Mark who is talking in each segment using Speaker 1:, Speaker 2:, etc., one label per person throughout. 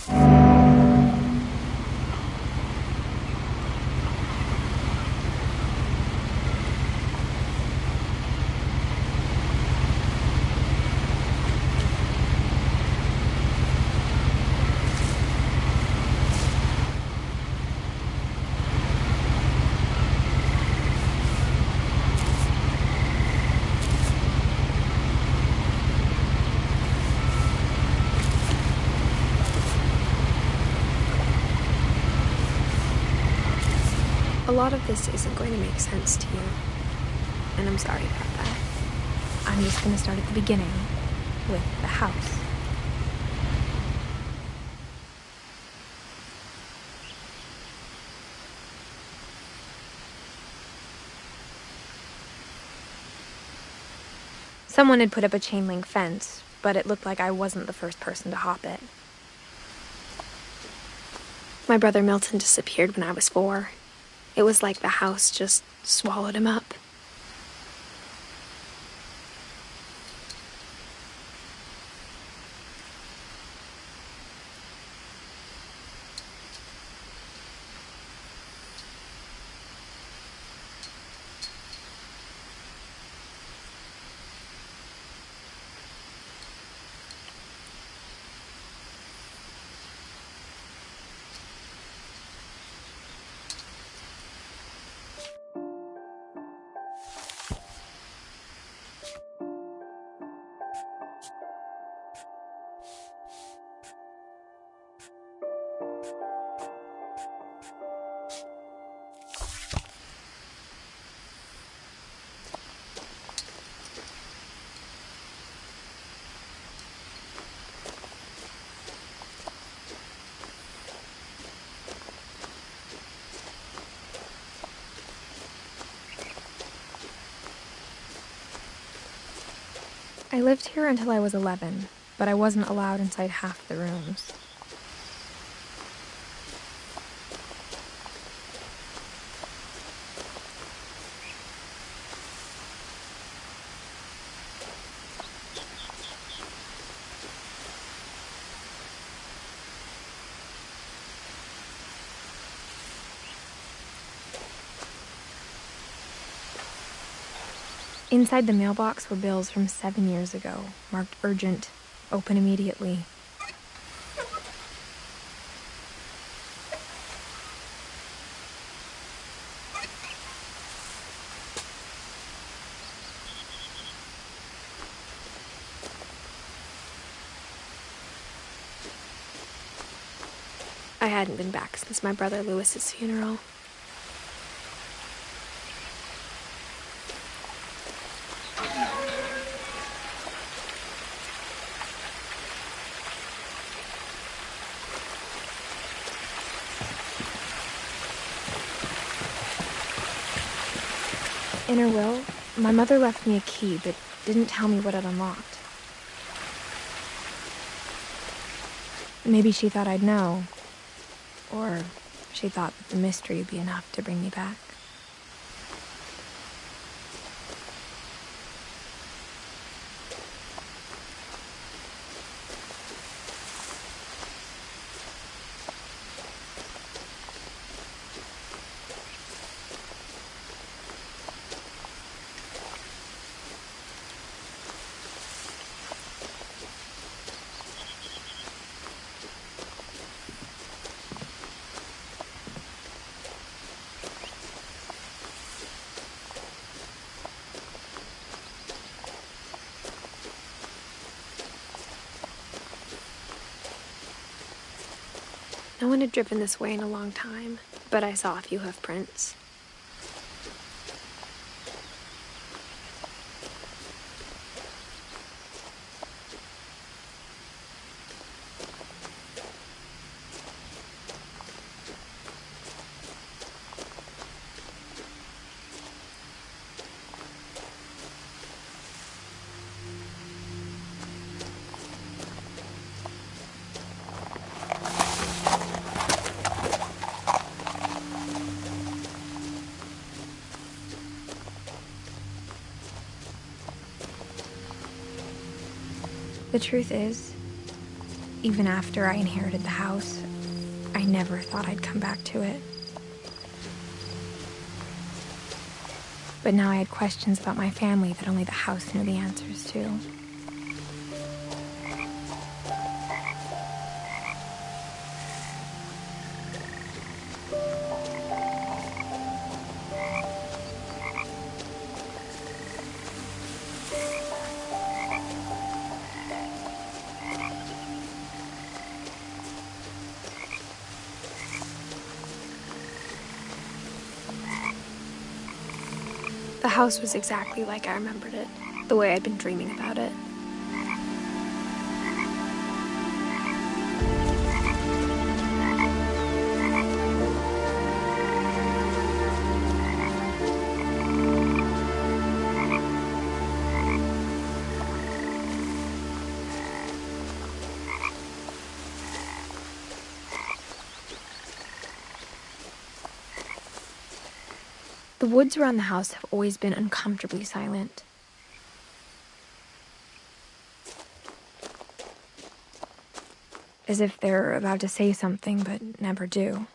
Speaker 1: A lot of this isn't going to make sense to you, and I'm sorry about that. I'm just going to start at the beginning, with the house. Someone had put up a chain link fence, but it looked like I wasn't the first person to hop it. My brother Milton disappeared when I was 4. It was like the house just swallowed him up. I lived here until I was 11, but I wasn't allowed inside half the rooms. Inside the mailbox were bills from 7 years ago, marked urgent, open immediately. I hadn't been back since my brother Lewis's funeral. In her will, my mother left me a key, but didn't tell me what it unlocked. Maybe she thought I'd know. Or she thought that the mystery would be enough to bring me back. No one had driven this way in a long time, but I saw a few hoof prints. The truth is, Even after I inherited the house, I never thought I'd come back to it. But now I had questions about my family that only the house knew the answers to. The house was exactly like I remembered it, the way I'd been dreaming about it. The woods around the house have always been uncomfortably silent. As if they're about to say something but never do.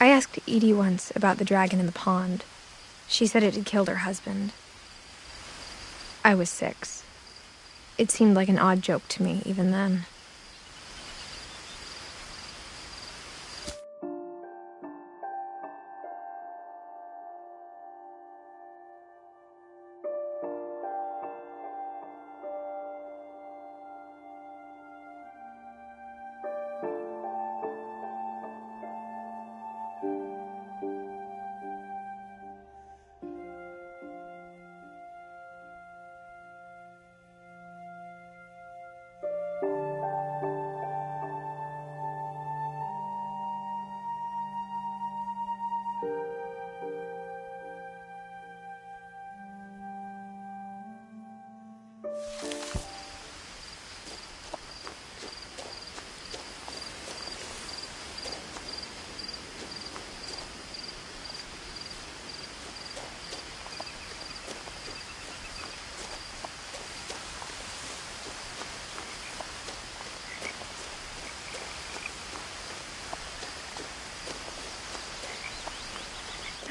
Speaker 1: I asked Edie once about the dragon in the pond. She said it had killed her husband. I was 6. It seemed like an odd joke to me, even then.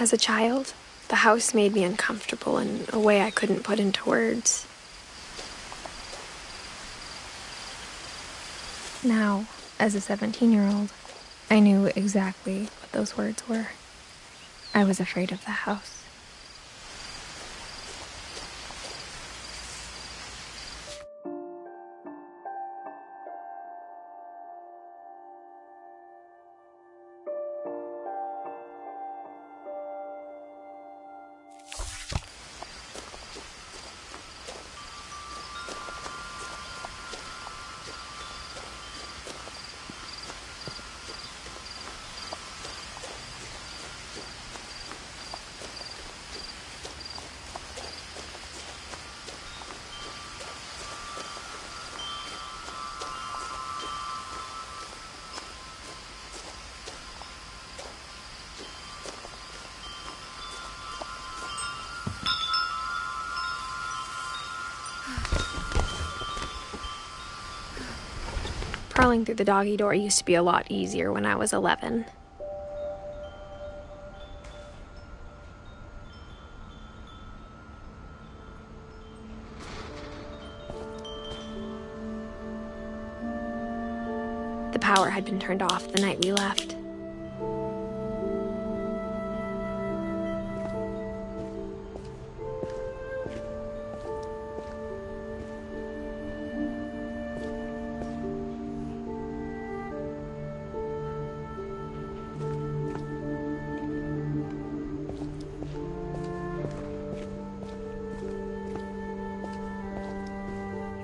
Speaker 1: As a child, the house made me uncomfortable in a way I couldn't put into words. Now, as a 17-year-old, I knew exactly what those words were. I was afraid of the house. Crawling through the doggy door used to be a lot easier when I was 11. The power had been turned off the night we left.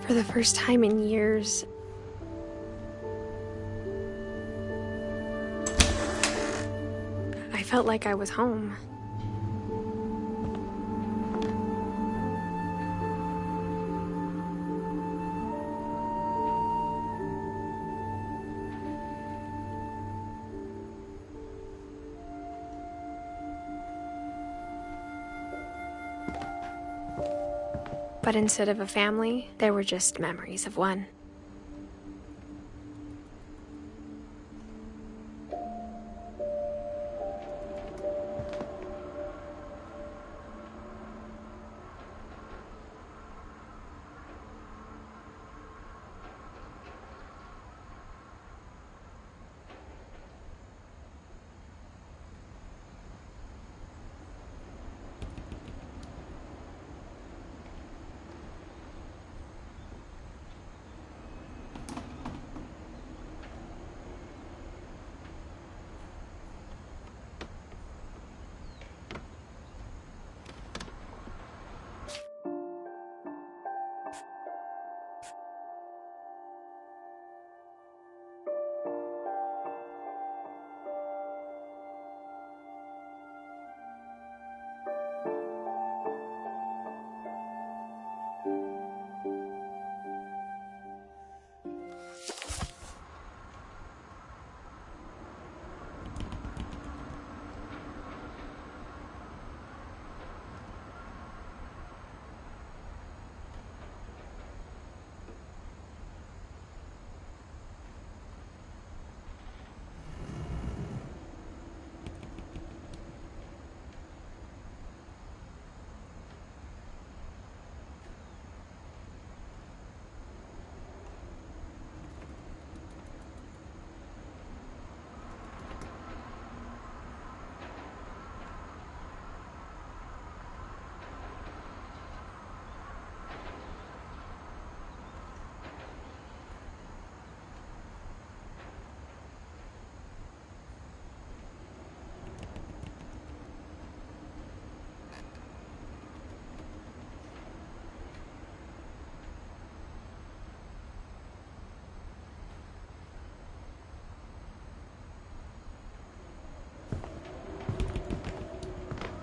Speaker 1: For the first time in years, I felt like I was home. But instead of a family, there were just memories of one.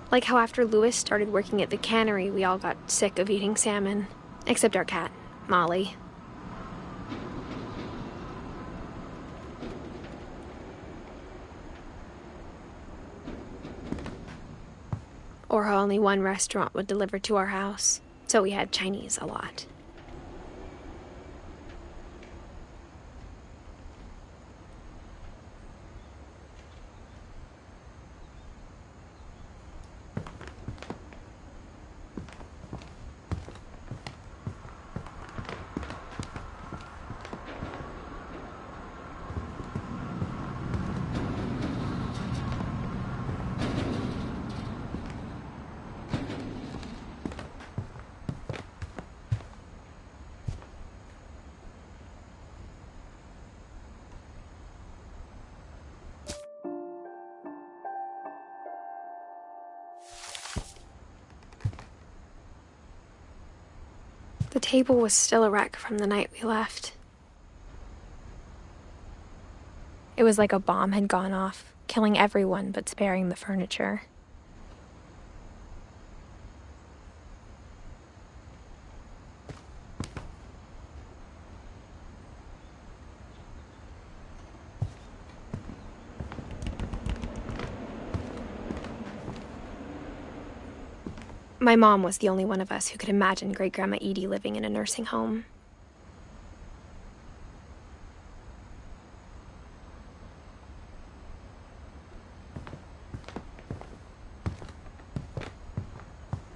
Speaker 1: Like how after Louis started working at the cannery, we all got sick of eating salmon. Except our cat, Molly. Or how only one restaurant would deliver to our house, so we had Chinese a lot. The table was still a wreck from the night we left. It was like a bomb had gone off, killing everyone but sparing the furniture. My mom was the only one of us who could imagine Great-Grandma Edie living in a nursing home.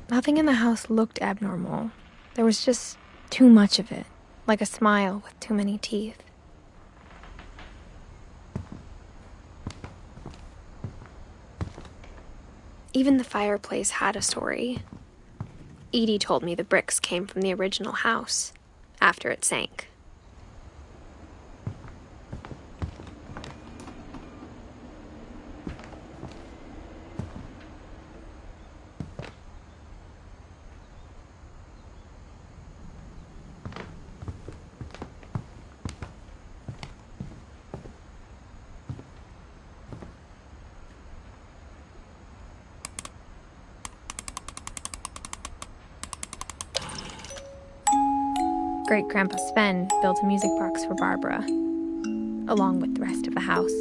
Speaker 1: Nothing in the house looked abnormal. There was just too much of it, like a smile with too many teeth. Even the fireplace had a story. Edie told me the bricks came from the original house, after it sank. Great-Grandpa Sven built a music box for Barbara, along with the rest of the house.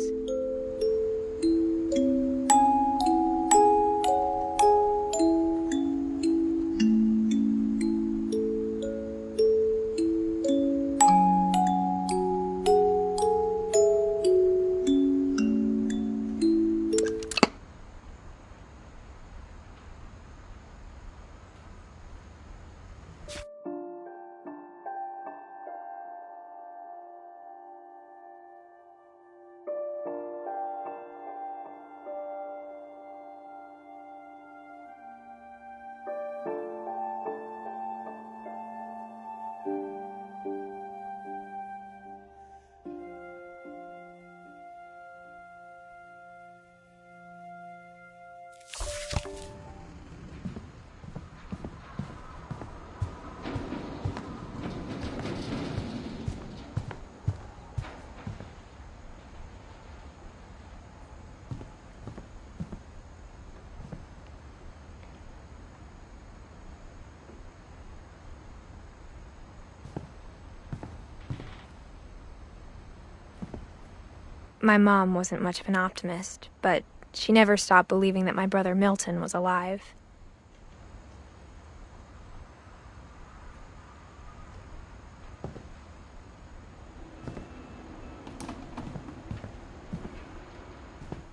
Speaker 1: My mom wasn't much of an optimist, but she never stopped believing that my brother Milton was alive.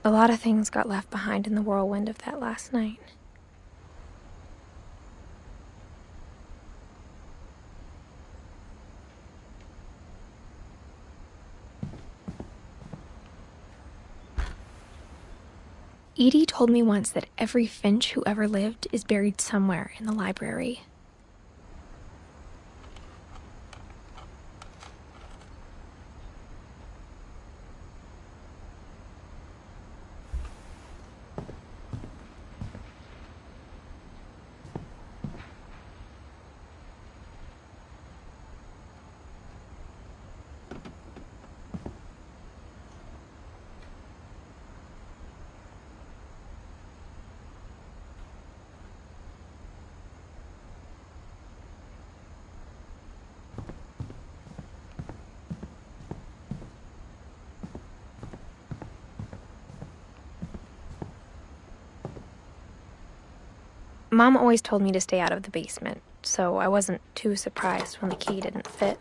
Speaker 1: A lot of things got left behind in the whirlwind of that last night. Edie told me once that every Finch who ever lived is buried somewhere in the library. Mom always told me to stay out of the basement, so I wasn't too surprised when the key didn't fit.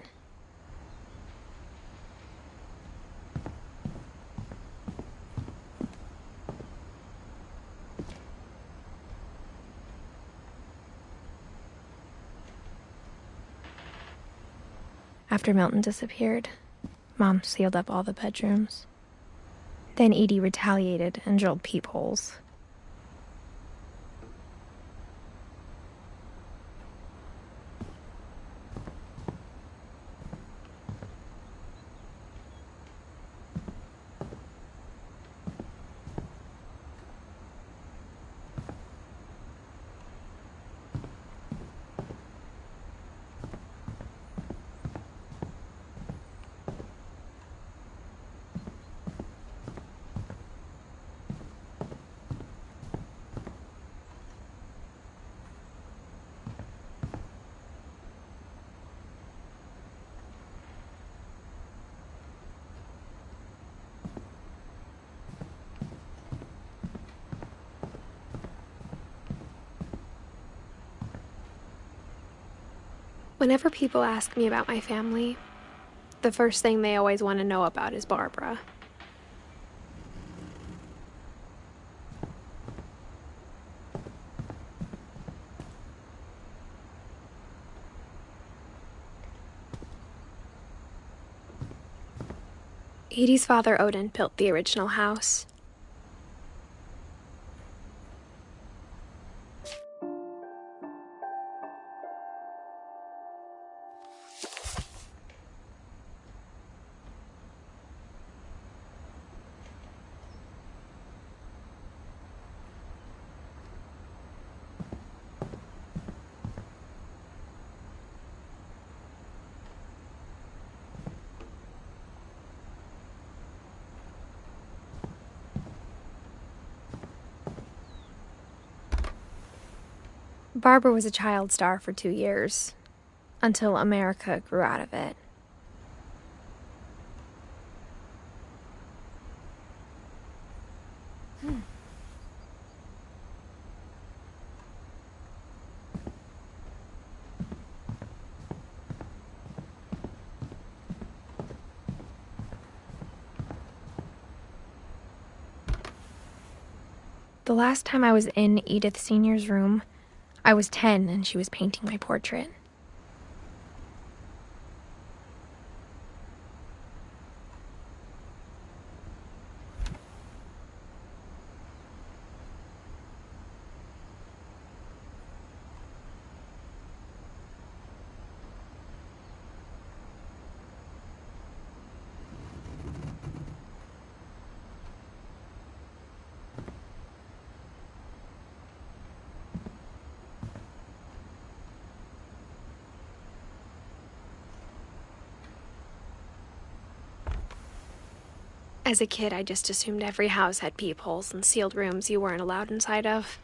Speaker 1: After Milton disappeared, Mom sealed up all the bedrooms. Then Edie retaliated and drilled peepholes.
Speaker 2: Whenever people ask me about my family, the first thing they always want to know about is Barbara. Edie's father, Odin, built the original house.
Speaker 1: Barbara was a child star for 2 years, until America grew out of it. The last time I was in Edith Sr.'s room, I was 10 and she was painting my portrait.
Speaker 2: As a kid, I just assumed every house had peepholes and sealed rooms you weren't allowed inside of.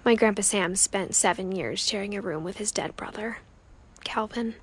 Speaker 2: My Grandpa Sam spent 7 years sharing a room with his dead brother, Calvin.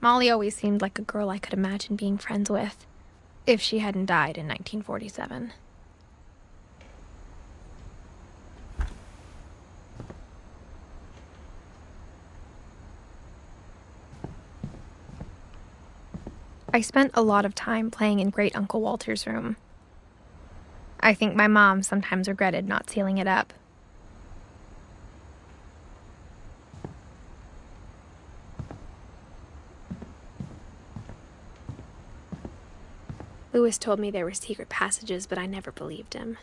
Speaker 1: Molly always seemed like a girl I could imagine being friends with, if she hadn't died in 1947. I spent a lot of time playing in Great Uncle Walter's room. I think my mom sometimes regretted not sealing it up.
Speaker 2: Lewis told me there were secret passages, but I never believed him.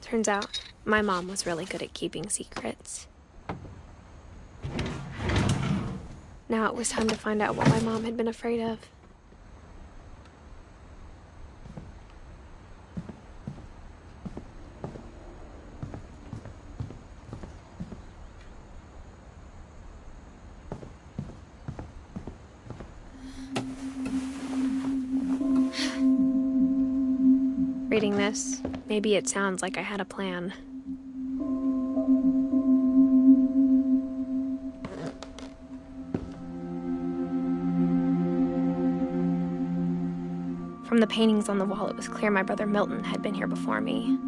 Speaker 2: Turns out, my mom was really good at keeping secrets. Now it was time to find out what my mom had been afraid of. Reading this, maybe it sounds like I had a plan. From the paintings on the wall, it was clear my brother Milton had been here before me.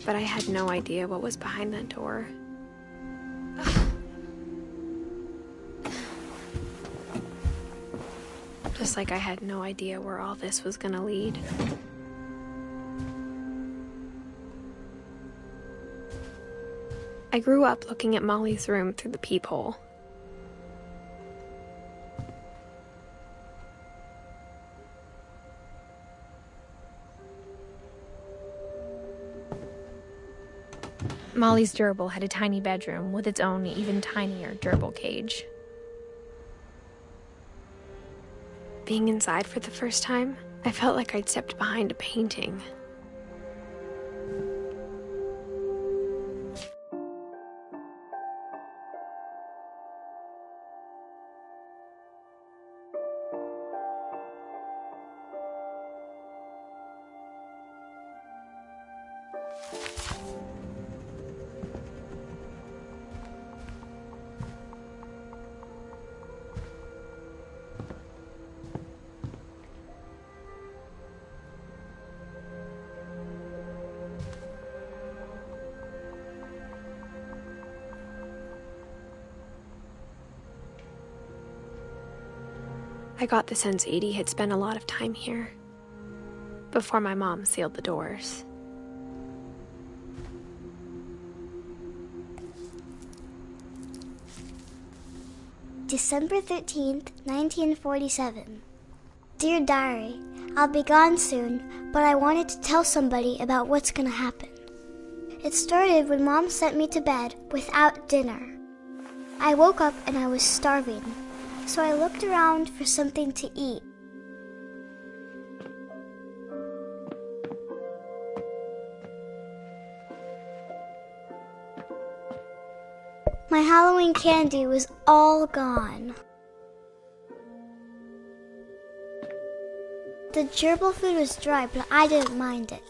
Speaker 2: But I had no idea what was behind that door. Just like I had no idea where all this was gonna lead. I grew up looking at Molly's room through the peephole.
Speaker 1: Molly's gerbil had a tiny bedroom with its own even tinier gerbil cage.
Speaker 2: Being inside for the first time, I felt like I'd stepped behind a painting. I got the sense Edie had spent a lot of time here, before my mom sealed the doors.
Speaker 3: December 13th, 1947. Dear Diary, I'll be gone soon, but I wanted to tell somebody about what's gonna happen. It started when Mom sent me to bed without dinner. I woke up and I was starving, so I looked around for something to eat. My Halloween candy was all gone. The gerbil food was dry, but I didn't mind it.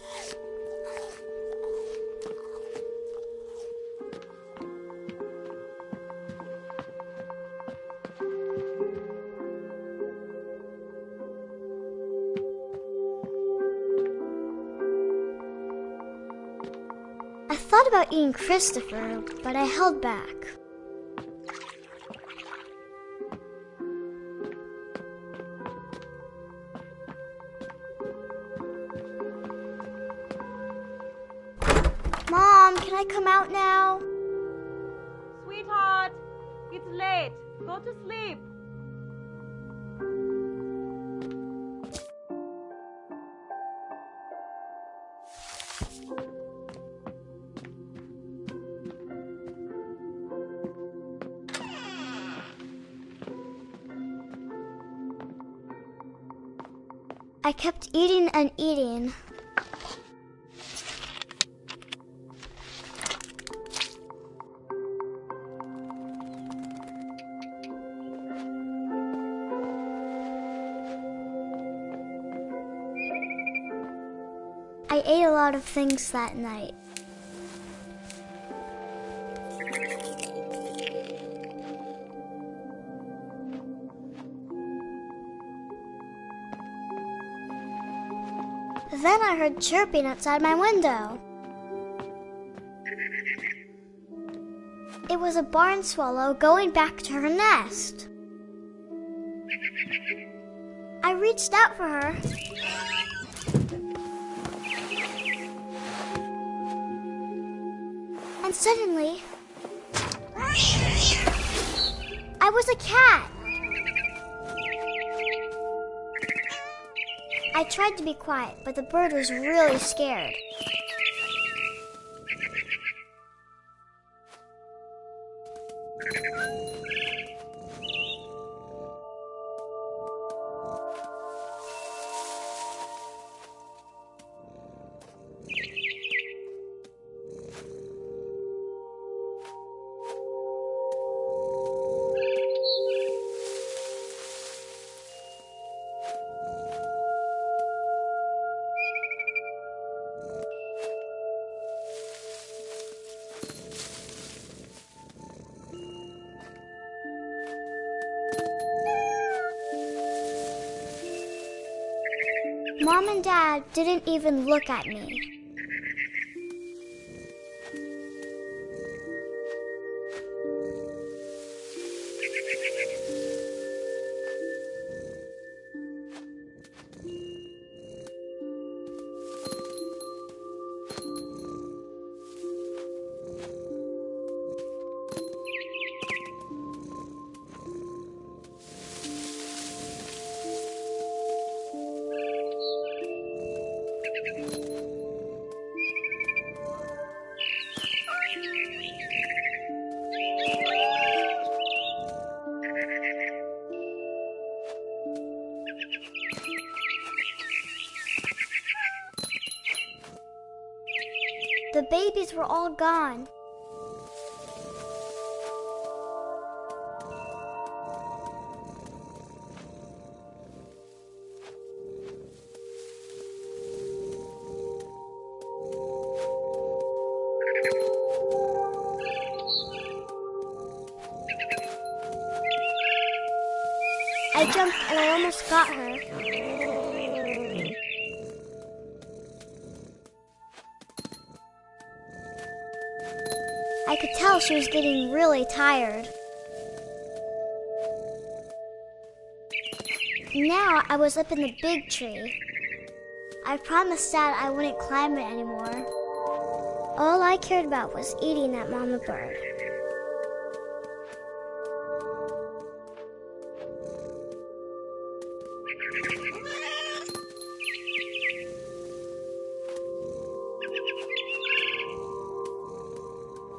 Speaker 3: I thought about eating Christopher, but I held back. Mom, can I come out now?
Speaker 4: Sweetheart, it's late. Go to sleep.
Speaker 3: I kept eating and eating. I ate a lot of things that night. Then I heard chirping outside my window. It was a barn swallow going back to her nest. I reached out for her. And suddenly, I was a cat. I tried to be quiet, but the bird was really scared. Mom and Dad didn't even look at me. The babies were all gone. I jumped and I almost got her. I could tell she was getting really tired. Now I was up in the big tree. I promised Dad I wouldn't climb it anymore. All I cared about was eating that mama bird.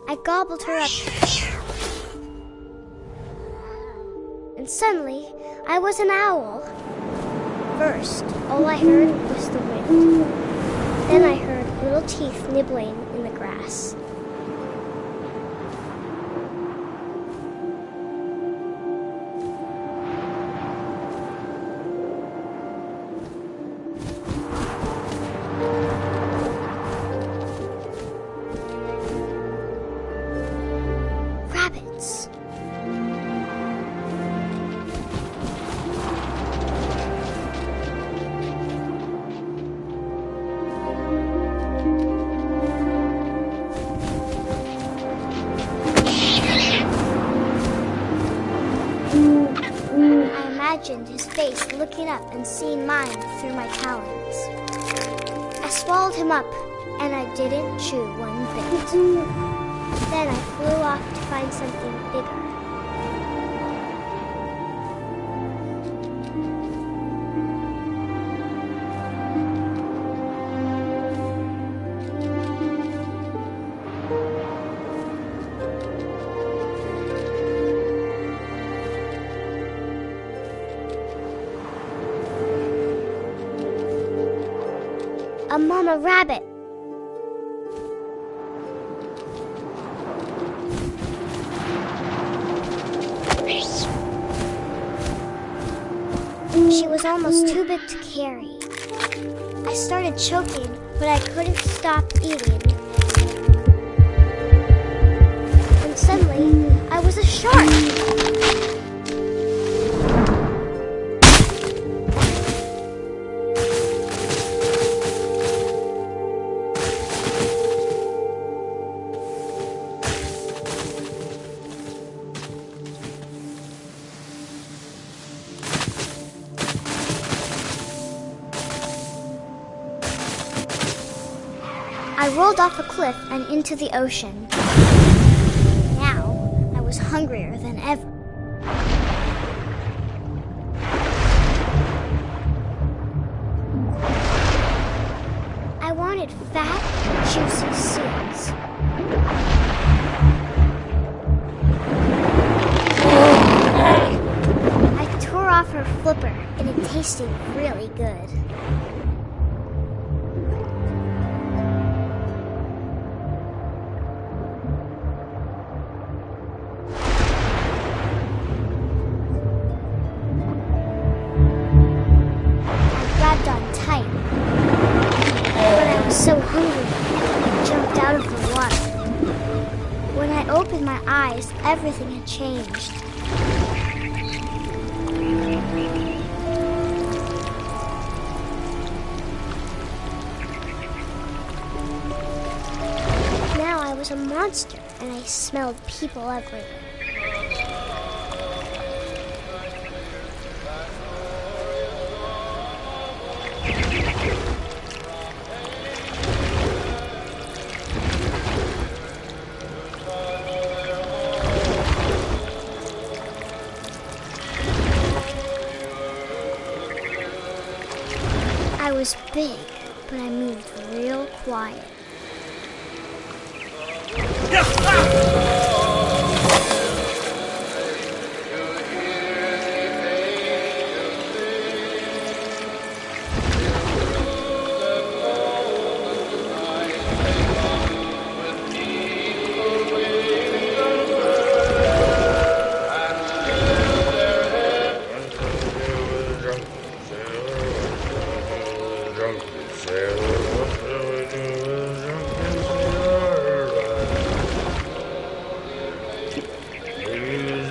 Speaker 3: I gobbled her up. And suddenly, I was an owl. First, all I heard was the wind. Then I heard little teeth nibbling in the grass. Rabbits. I imagined his face looking up and seeing mine through my talons. I swallowed him up, and I didn't chew one bit. Then I flew off to find something bigger. A mama rabbit. She was almost too big to carry. I started choking, but I couldn't stop eating. And suddenly, I was a shark. I rolled off a cliff and into the ocean. Now, I was hungrier than ever. I wanted fat, juicy seeds. I tore off her flipper, and it tasted really good. So hungry, I jumped out of the water. When I opened my eyes, everything had changed. Now I was a monster, and I smelled people everywhere. I was big, but I moved real quiet.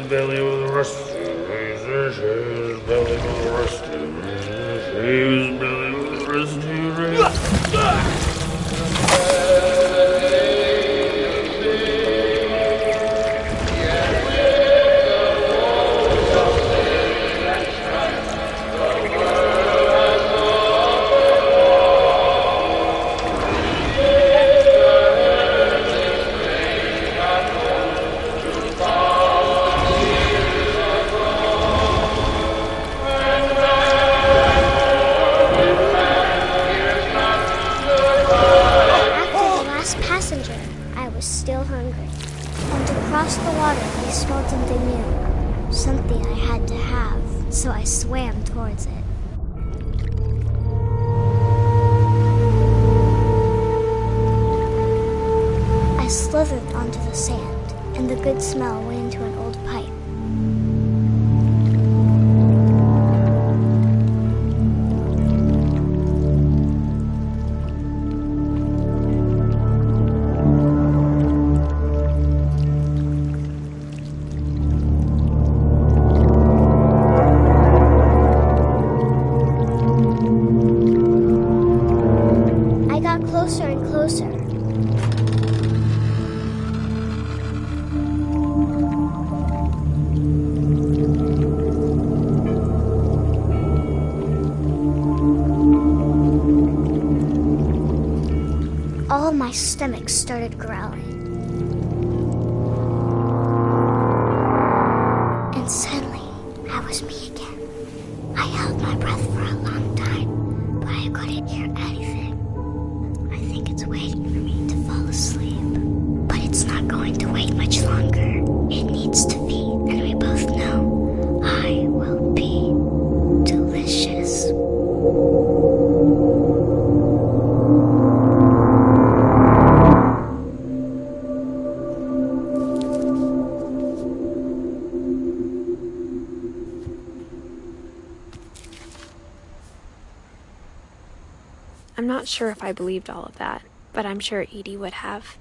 Speaker 5: Belly with a rusty razor, his belly with a rusty razor, his belly with a rusty razor.
Speaker 3: Still hungry. And to cross the water, I smelled something new. Something I had to have, so I swam towards it. I slithered onto the sand, and the good smell went into an old pipe. Closer and closer. All my stomach started growling. And suddenly, I was me again. I held my breath for a long time, but I couldn't hear anything. It's waiting for me to fall asleep. But it's not going to wait much longer. It needs to feed, and we both know I will be delicious.
Speaker 2: I'm not sure if I believed all of that, but I'm sure Edie would have.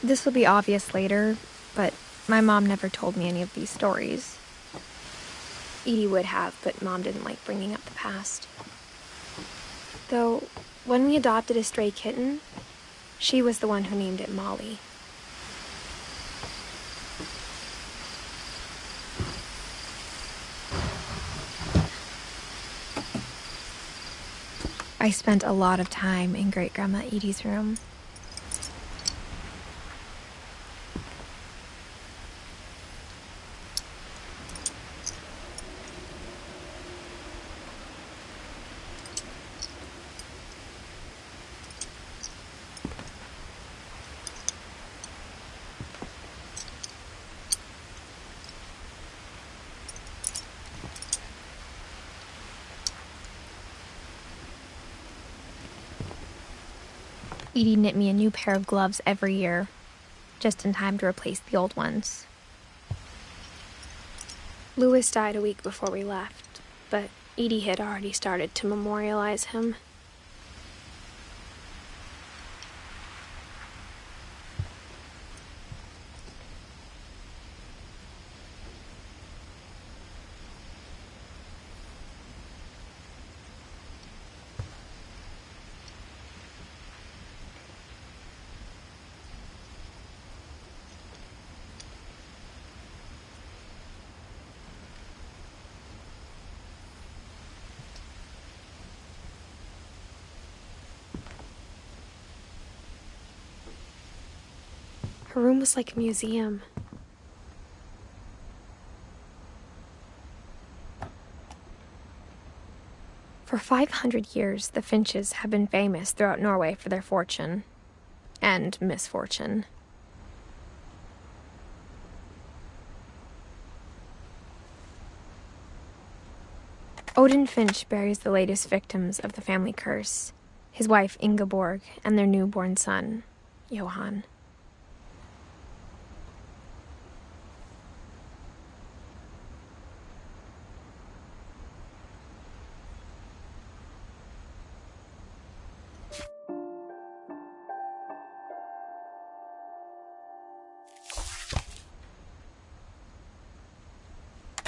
Speaker 1: This will be obvious later, but my mom never told me any of these stories. Edie would have, but Mom didn't like bringing up the past. Though, when we adopted a stray kitten, she was the one who named it Molly. I spent a lot of time in Great-Grandma Edie's room. Edie knit me a new pair of gloves every year, just in time to replace the old ones.
Speaker 2: Louis died a week before we left, but Edie had already started to memorialize him. Her room was like a museum.
Speaker 1: For 500 years, the Finches have been famous throughout Norway for their fortune and misfortune. Odin Finch buries the latest victims of the family curse, his wife Ingeborg and their newborn son, Johan.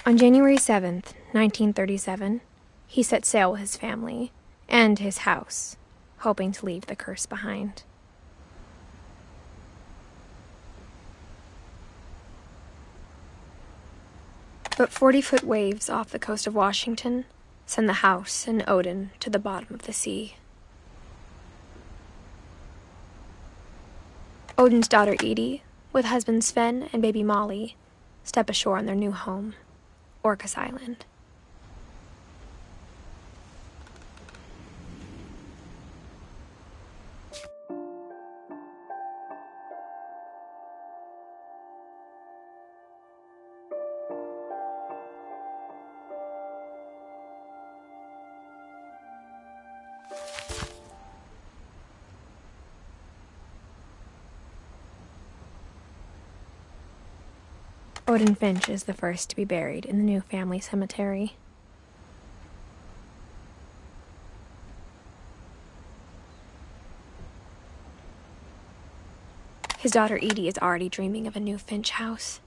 Speaker 1: On January 7th, 1937, he set sail with his family and his house, hoping to leave the curse behind. But 40-foot waves off the coast of Washington send the house and Odin to the bottom of the sea. Odin's daughter Edie, with husband Sven and baby Molly, step ashore on their new home, Orcas Island. Odin Finch is the first to be buried in the new family cemetery. His daughter Edie is already dreaming of a new Finch house.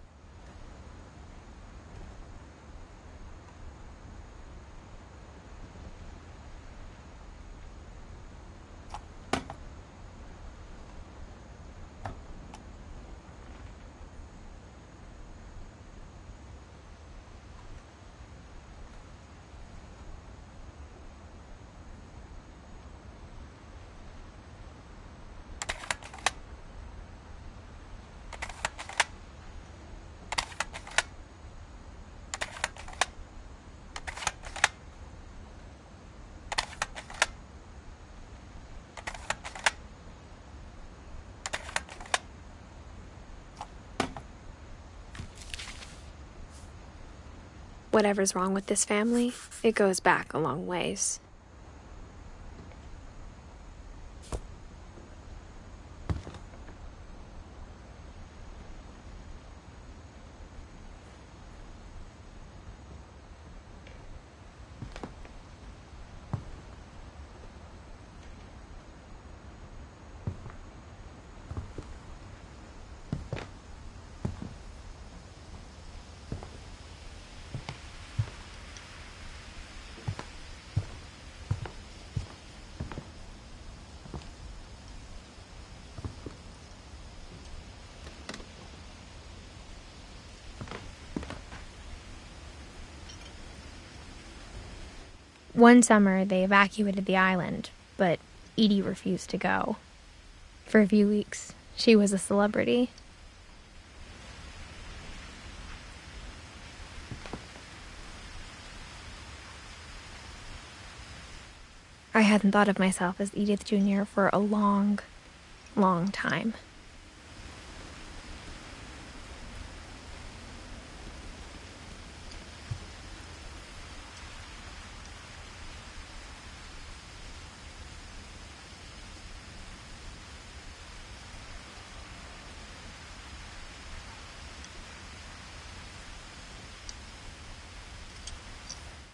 Speaker 1: Whatever's wrong with this family, it goes back a long ways. One summer, they evacuated the island, but Edie refused to go. For a few weeks, she was a celebrity. I hadn't thought of myself as Edith Jr. for a long, long time.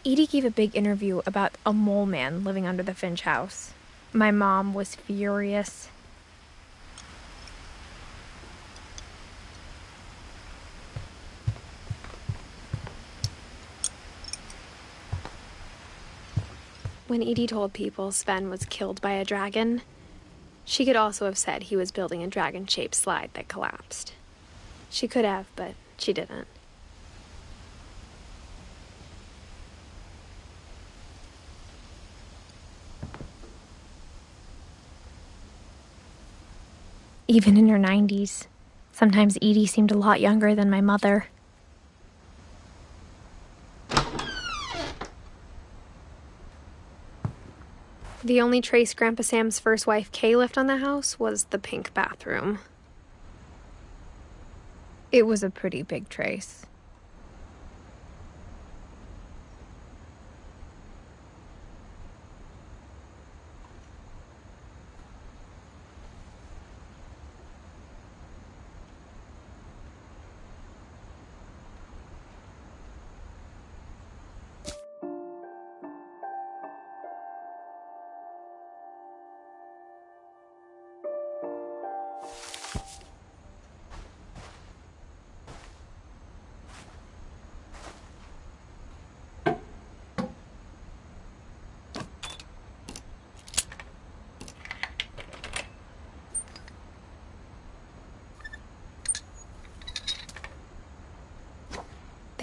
Speaker 1: Edie gave a big interview about a mole man living under the Finch house. My mom was furious.
Speaker 2: When Edie told people Sven was killed by a dragon, she could also have said he was building a dragon-shaped slide that collapsed. She could have, but she didn't.
Speaker 1: Even in her 90s, sometimes Edie seemed a lot younger than my mother.
Speaker 2: The only trace Grandpa Sam's first wife, Kay, left on the house was the pink bathroom.
Speaker 1: It was a pretty big trace.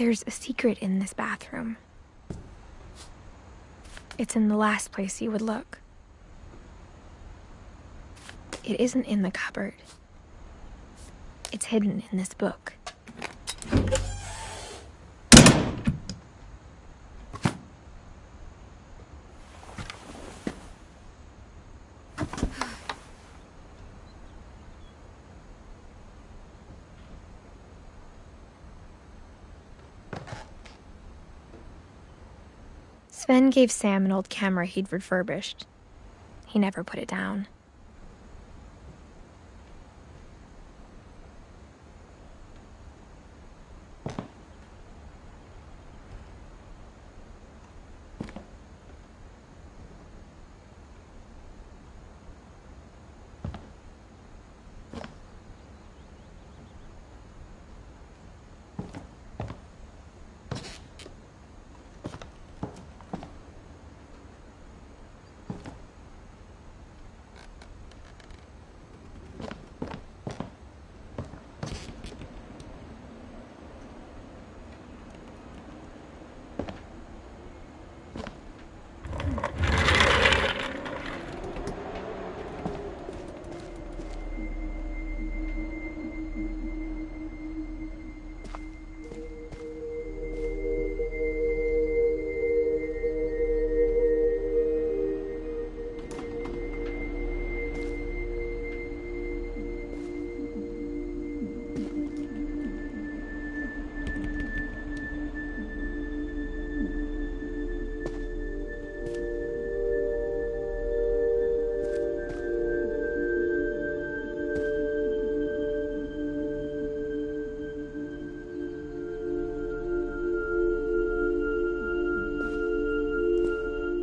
Speaker 1: There's a secret in this bathroom. It's in the last place you would look. It isn't in the cupboard. It's hidden in this book. Sven gave Sam an old camera he'd refurbished. He never put it down.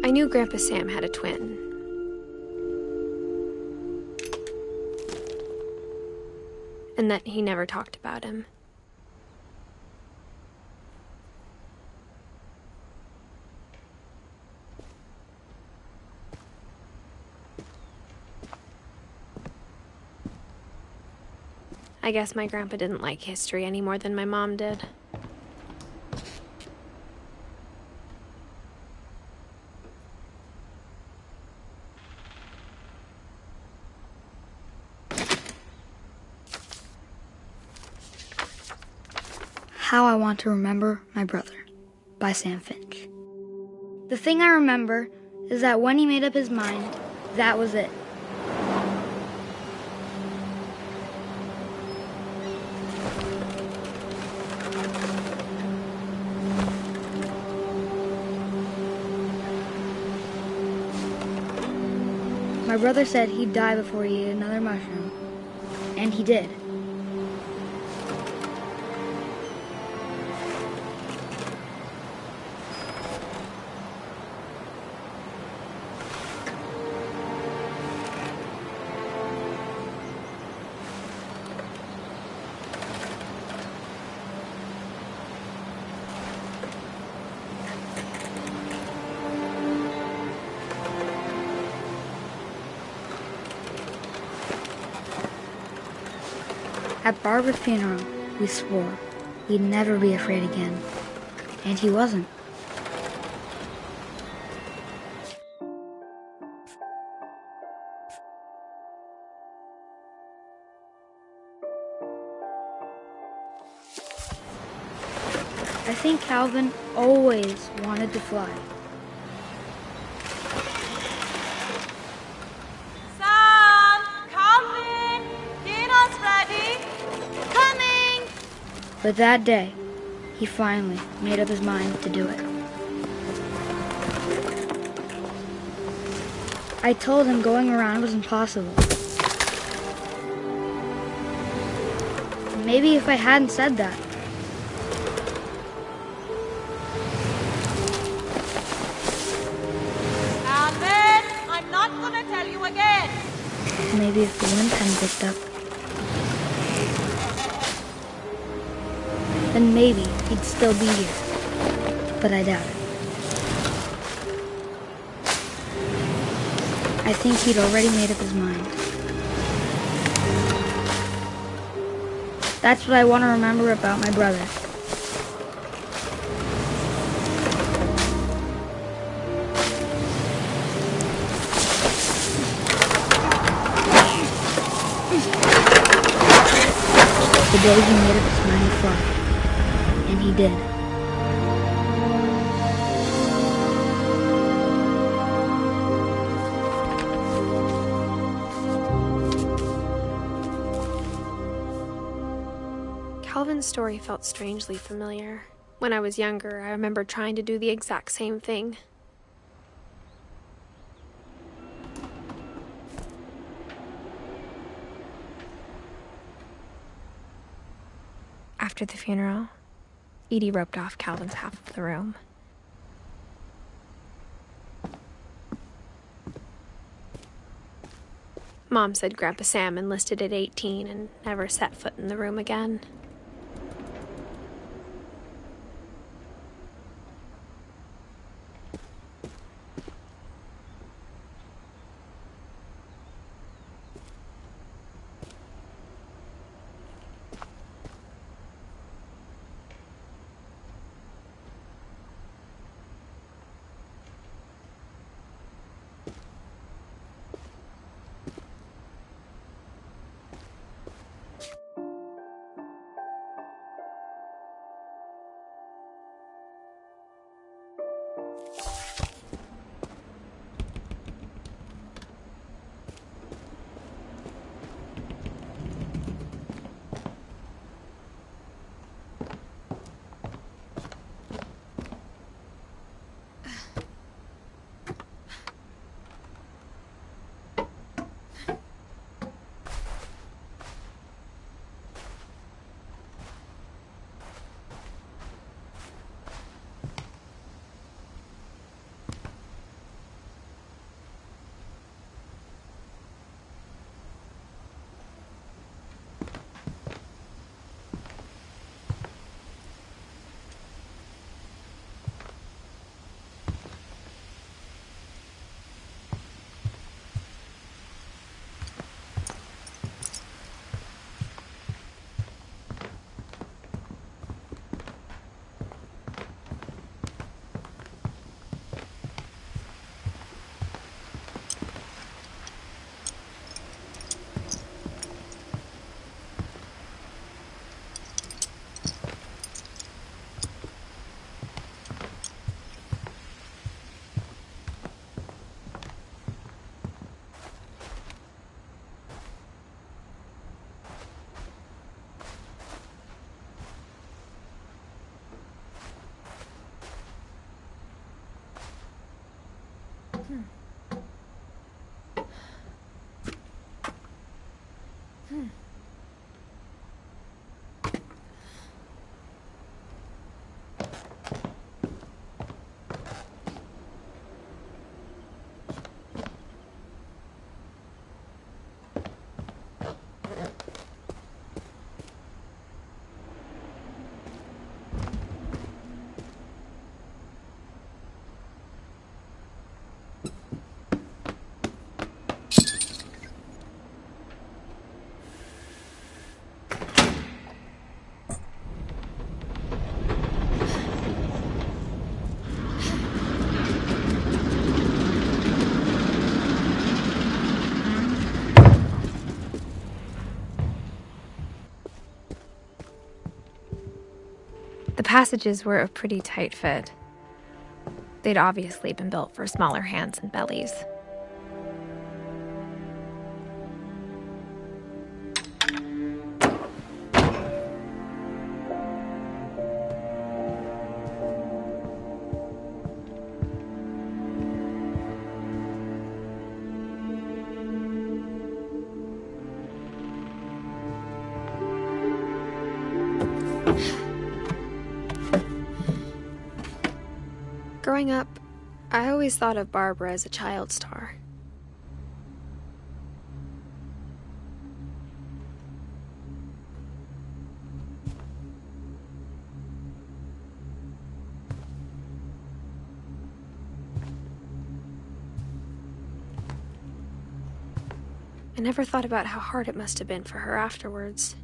Speaker 2: I knew Grandpa Sam had a twin. And that he never talked about him. I guess my grandpa didn't like history any more than my mom did.
Speaker 6: How I Want to Remember My Brother by Sam Finch. The thing I remember is that when he made up his mind, that was it. My brother said he'd die before he ate another mushroom, and he did. At Barbara's funeral, we swore we'd never be afraid again, and he wasn't. I think Calvin always wanted to fly.
Speaker 4: Sam, come in. Dinner's ready. Coming.
Speaker 6: But that day, he finally made up his mind to do it. I told him going around was impossible. Maybe if I hadn't said that,
Speaker 4: Alvin, I'm not gonna tell you again.
Speaker 6: maybe if the wind hadn't picked up, then maybe he'd still be here. But I doubt it. I think he'd already made up his mind. That's what I want to remember about my brother. The day he made up his mind to fly. And he did.
Speaker 2: Calvin's story felt strangely familiar. When I was younger, I remember trying to do the exact same thing.
Speaker 1: After the funeral, Edie roped off Calvin's half of the room.
Speaker 2: Mom said Grandpa Sam enlisted at 18 and never set foot in the room again.
Speaker 1: The passages were a pretty tight fit. They'd obviously been built for smaller hands and bellies.
Speaker 2: Growing up, I always thought of Barbara as a child star. I never thought about how hard it must have been for her afterwards.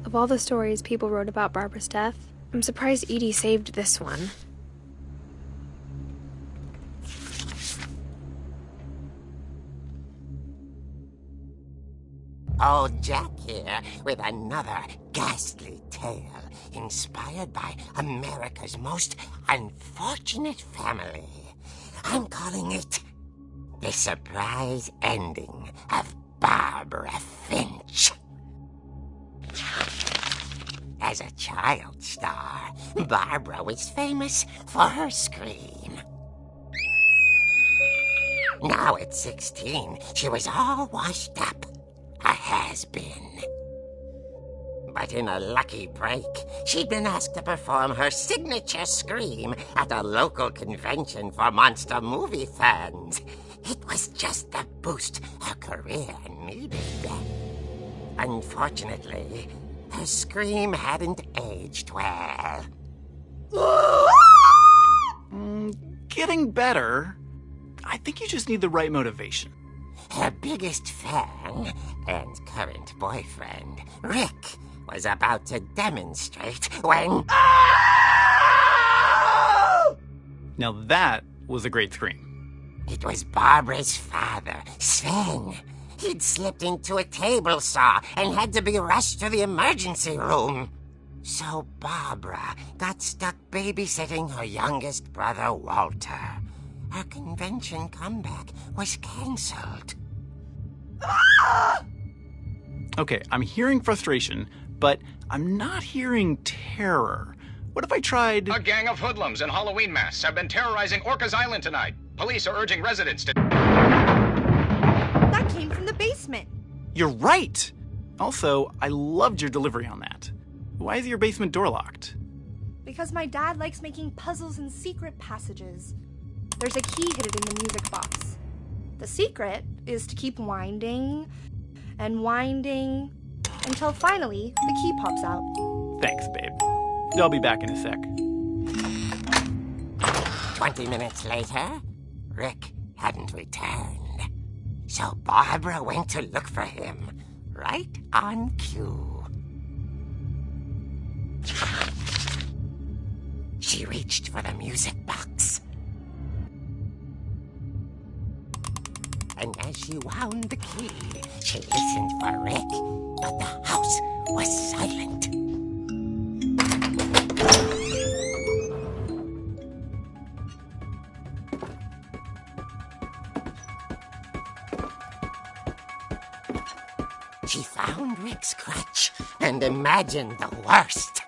Speaker 2: Of all the stories people wrote about Barbara's death, I'm surprised Edie saved this one.
Speaker 7: Old Jack here with another ghastly tale inspired by America's most unfortunate family. I'm calling it The Surprise Ending of Barbara Finch. As a child star, Barbara was famous for her scream. Now at 16, she was all washed up. A has-been. But in a lucky break, she'd been asked to perform her signature scream at a local convention for monster movie fans. It was just the boost her career needed. Unfortunately, her scream hadn't aged well.
Speaker 8: Getting better. I think you just need the right motivation.
Speaker 7: Her biggest fan and current boyfriend, Rick, was about to demonstrate when...
Speaker 8: Now that was a great scream.
Speaker 7: It was Barbara's father, Sven. He'd slipped into a table saw and had to be rushed to the emergency room. So Barbara got stuck babysitting her youngest brother, Walter. Her convention comeback was cancelled.
Speaker 8: Okay, I'm hearing frustration, but I'm not hearing terror. What if I tried...
Speaker 9: A gang of hoodlums in Halloween masks have been terrorizing Orcas Island tonight. Police are urging residents to...
Speaker 4: That came from the basement.
Speaker 8: You're right! Also, I loved your delivery on that. Why is your basement door locked?
Speaker 4: Because my dad likes making puzzles and secret passages. There's a key hidden in the music box. The secret is to keep winding and winding until finally the key pops out.
Speaker 8: Thanks, babe. I'll be back in a sec.
Speaker 7: 20 minutes later, Rick hadn't returned. So Barbara went to look for him, right on cue. She reached for the music box. And as she wound the key, she listened for Rick, but the house was silent. She found Rick's crutch and imagined the worst.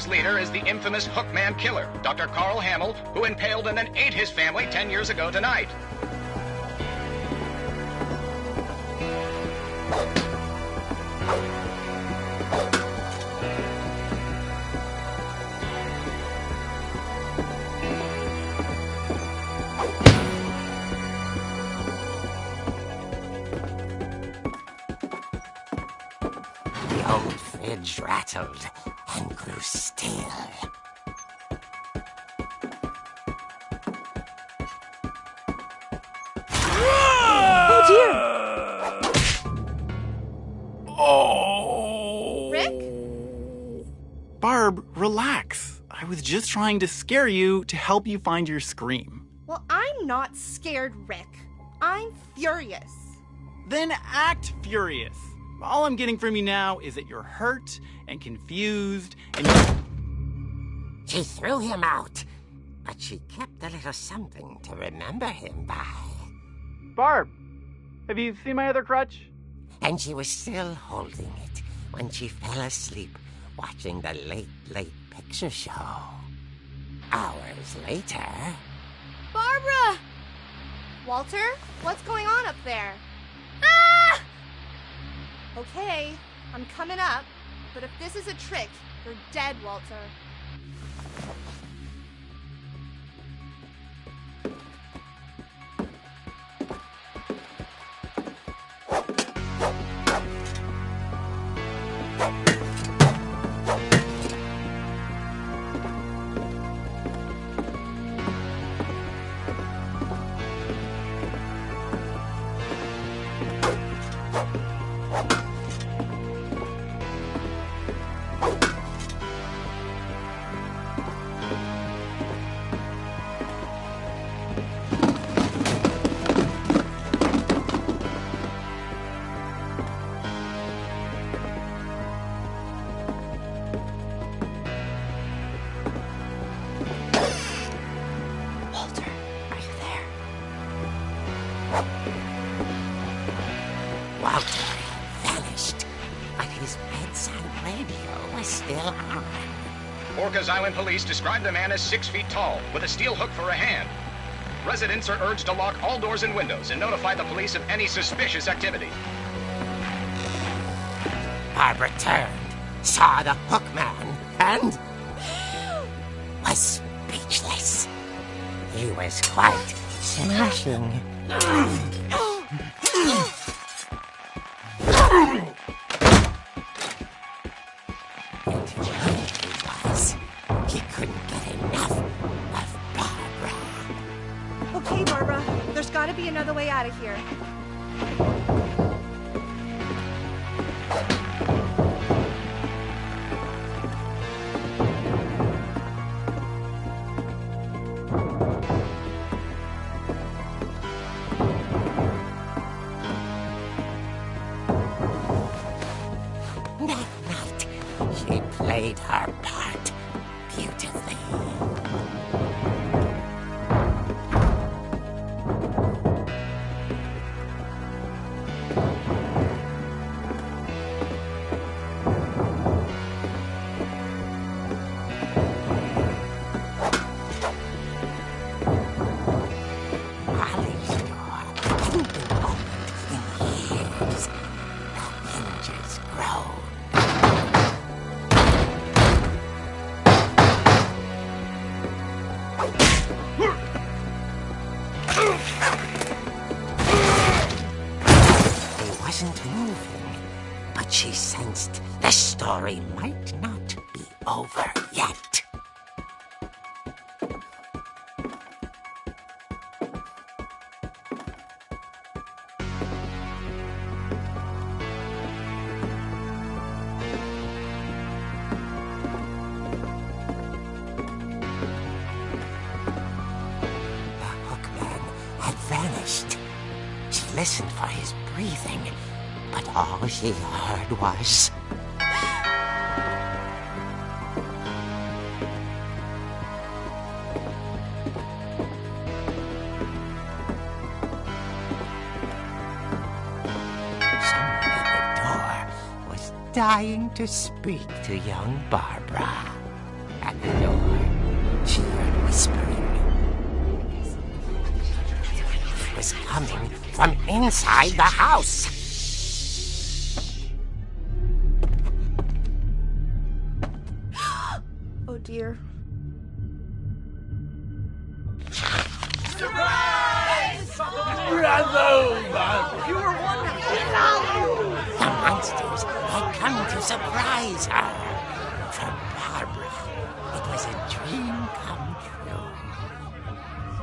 Speaker 9: Leader is the infamous Hookman killer, Dr. Carl Hamill, who impaled and then ate his family 10 years ago tonight.
Speaker 7: The old fridge rattled and grew still.
Speaker 2: Oh, dear!
Speaker 8: Oh!
Speaker 4: Rick?
Speaker 8: Barb, relax. I was just trying to scare you to help you find your scream.
Speaker 4: Well, I'm not scared, Rick. I'm furious.
Speaker 8: Then act furious. All I'm getting from you now is that you're hurt and confused and
Speaker 7: She threw him out, but she kept a little something to remember him by.
Speaker 8: Barb, have you seen my other crutch?
Speaker 7: And she was still holding it when she fell asleep watching the late picture show. Hours later...
Speaker 4: Barbara! Walter, what's going on up there? Ah! Okay, I'm coming up, but if this is a trick, you're dead, Walter.
Speaker 7: Walter vanished, but his bedside radio was still on.
Speaker 9: Orcas Island police describe the man as 6 feet tall, with a steel hook for a hand. Residents are urged to lock all doors and windows and notify the police of any suspicious activity.
Speaker 7: Barbara turned, saw the hook man, and was speechless. He was quite smashing. He couldn't get enough of Barbara.
Speaker 4: Okay, Barbara, there's gotta be another way out of here.
Speaker 7: That night, she played her part beautifully. wasn't moving, but she sensed the story might not be over yet. She listened for his breathing, but all she heard was... Someone at the door was dying to speak to young Barbara. At the door, she heard whispering. It was coming from inside the house.
Speaker 4: Oh dear.
Speaker 5: Surprise! Bravo, Barbara!
Speaker 4: You were wonderful.
Speaker 7: The monsters had come to surprise her. For Barbara, it was a dream come true.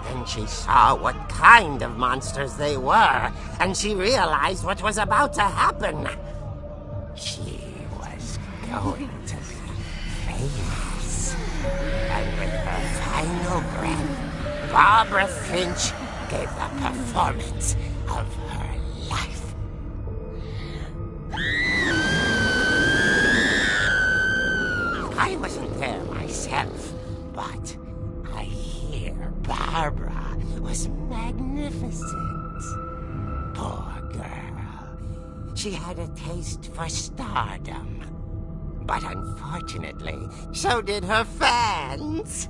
Speaker 7: Then she saw what kind of monsters they were, and she realized what was about to happen. She was going to be famous. And with her final breath, Barbara Finch gave the performance of her life. I wasn't there myself, but I hear Barbara was magnificent. Poor girl. She had a taste for stardom. But unfortunately, so did her fans.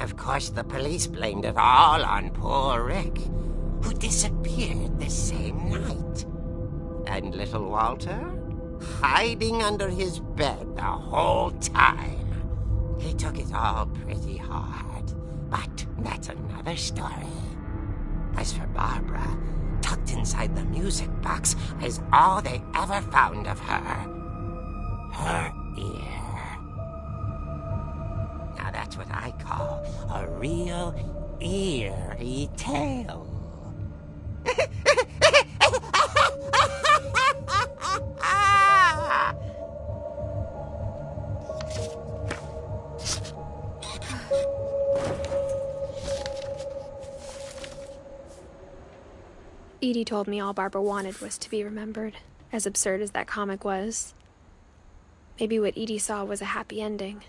Speaker 7: Of course, the police blamed it all on poor Rick, who disappeared the same night. And little Walter, hiding under his bed the whole time. He took it all pretty hard, but that's another story. As for Barbara, tucked inside the music box is all they ever found of her. Her ear. Now that's what I call a real eerie tale.
Speaker 2: Edie told me all Barbara wanted was to be remembered, as absurd as that comic was. Maybe what Edie saw was a happy ending.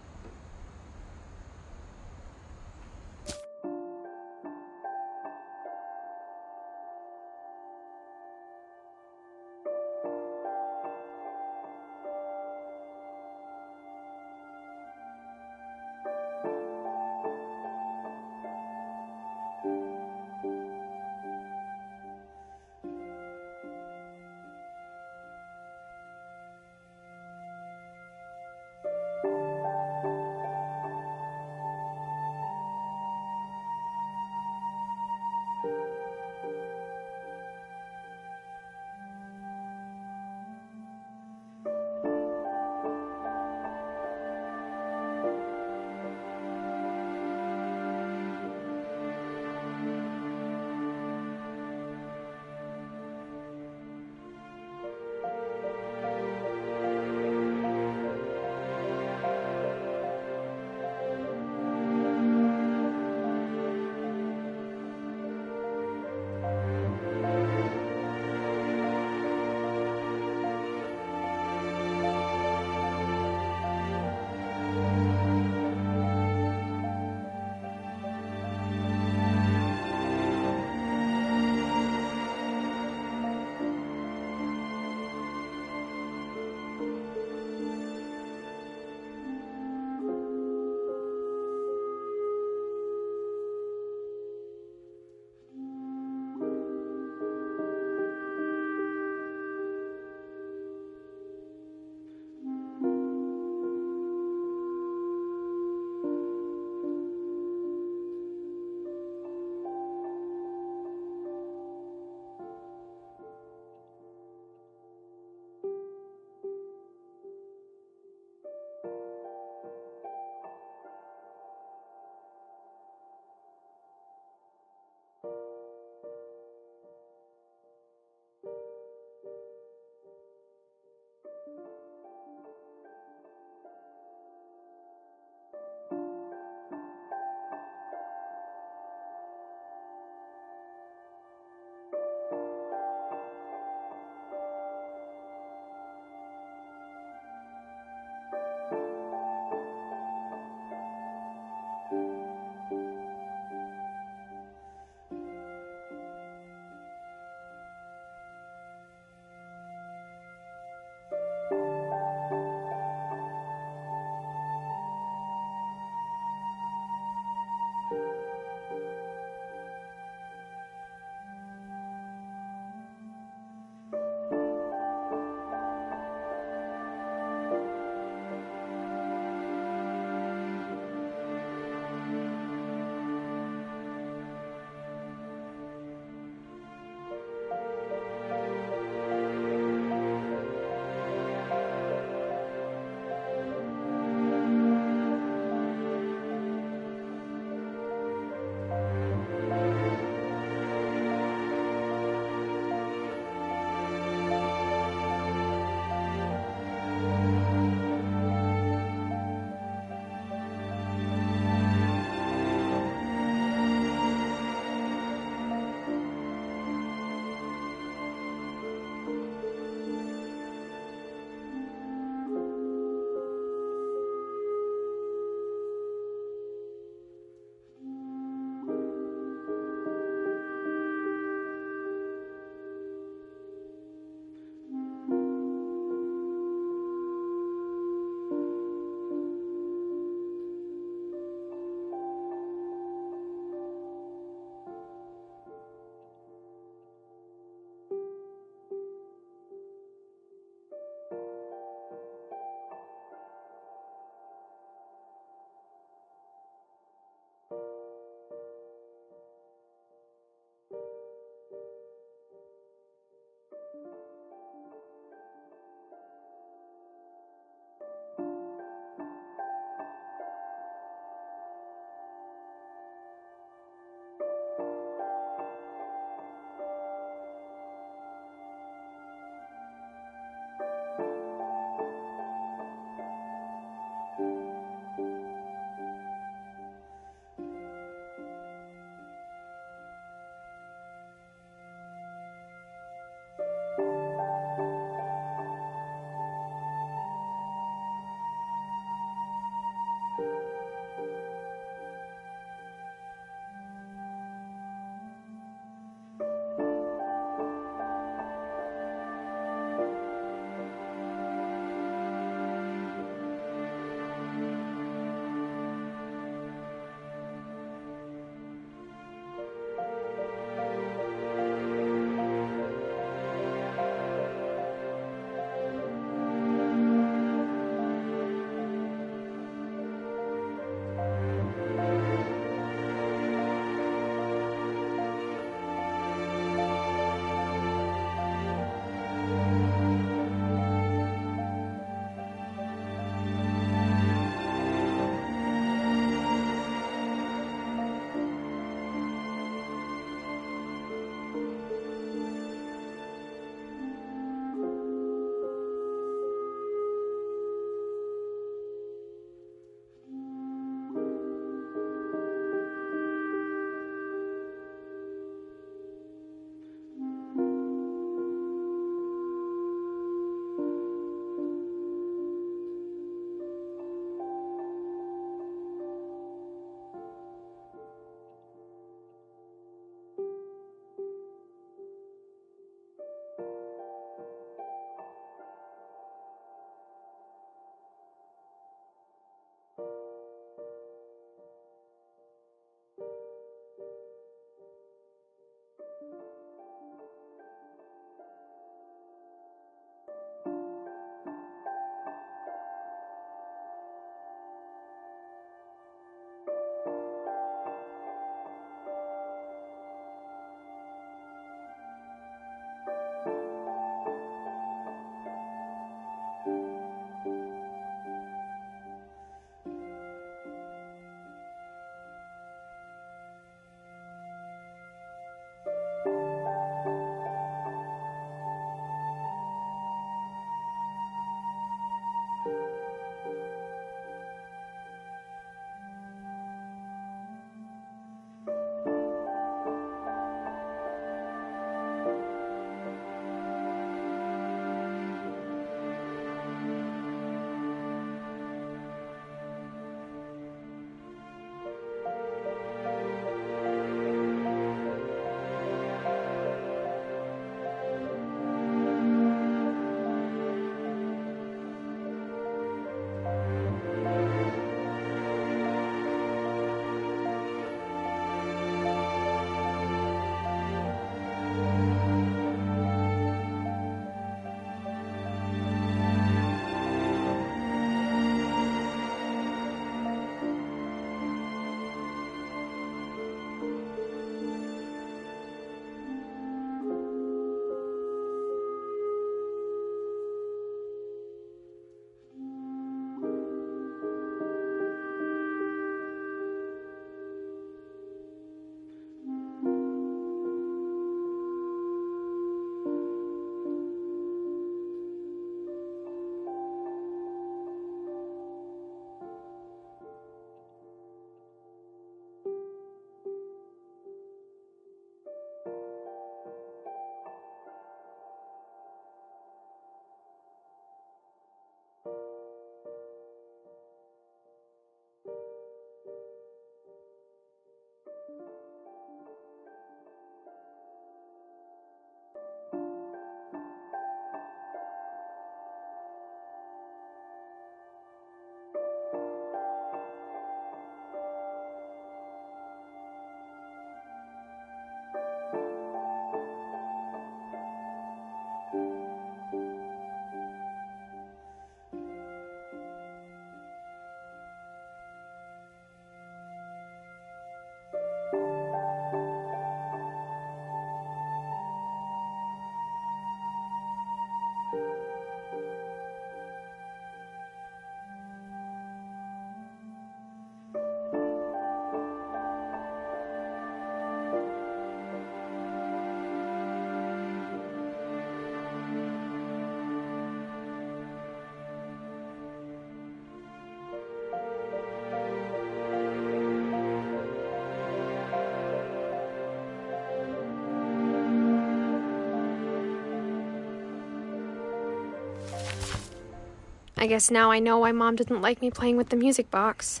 Speaker 2: I guess now I know why Mom didn't like me playing with the music box.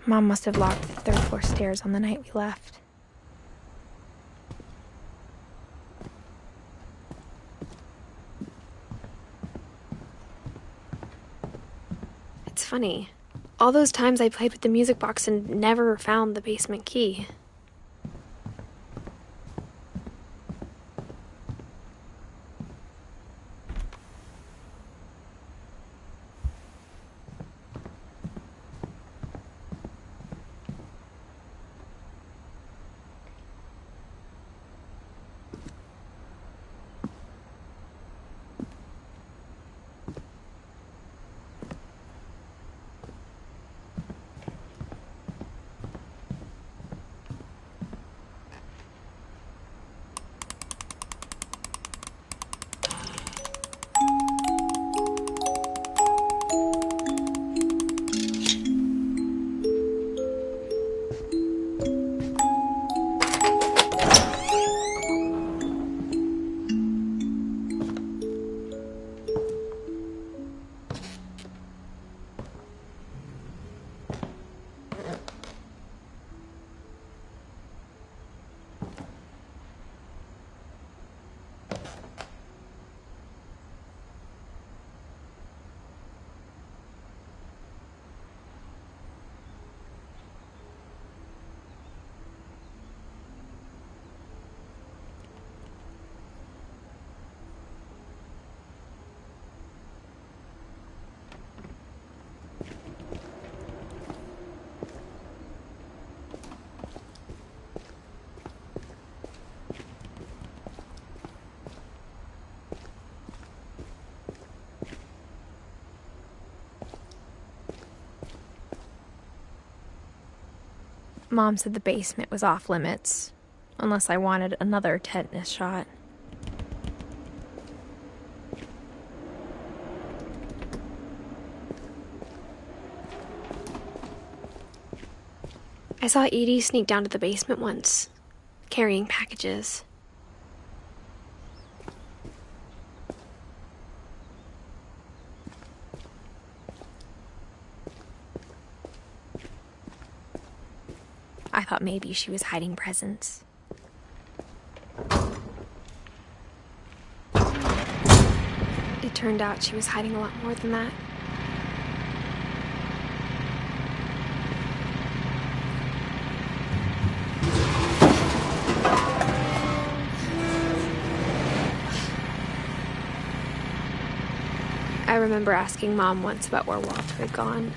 Speaker 1: Mom must have locked the third floor stairs on the night we left.
Speaker 2: It's funny. All those times I played with the music box and never found the basement key.
Speaker 1: Mom said the basement was off limits, unless I wanted another tetanus shot.
Speaker 2: I saw Edie sneak down to the basement once, carrying packages.
Speaker 1: I thought maybe she was hiding presents.
Speaker 2: It turned out she was hiding a lot more than that. I remember asking Mom once about where Walter had gone.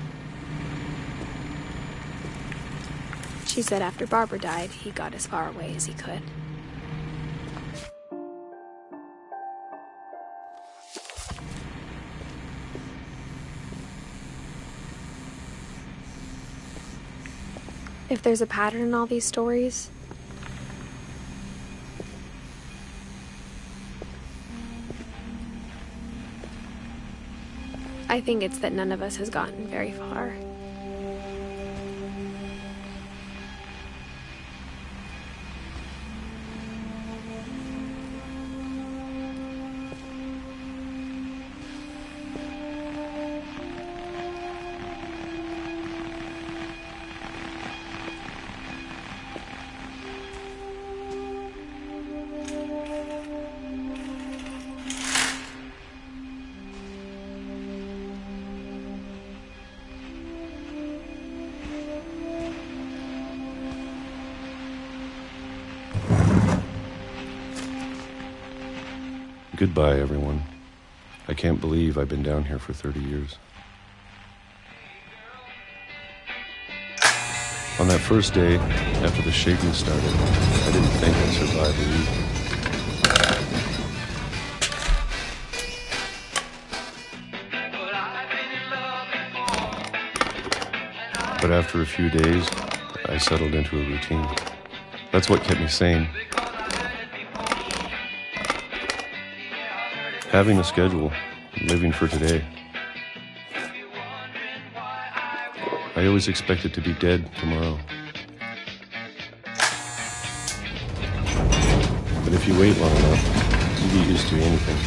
Speaker 2: She said after Barbara died, he got as far away as he could. If there's a pattern in all these stories, I think it's that none of us has gotten very far.
Speaker 10: Goodbye, everyone. I can't believe I've been down here for 30 years. On that first day, after the shaking started, I didn't think I'd survive a week. But after a few days, I settled into a routine. That's what kept me sane. Having a schedule I'm living for today. I always expected to be dead tomorrow. But if you wait long enough, you get used to anything.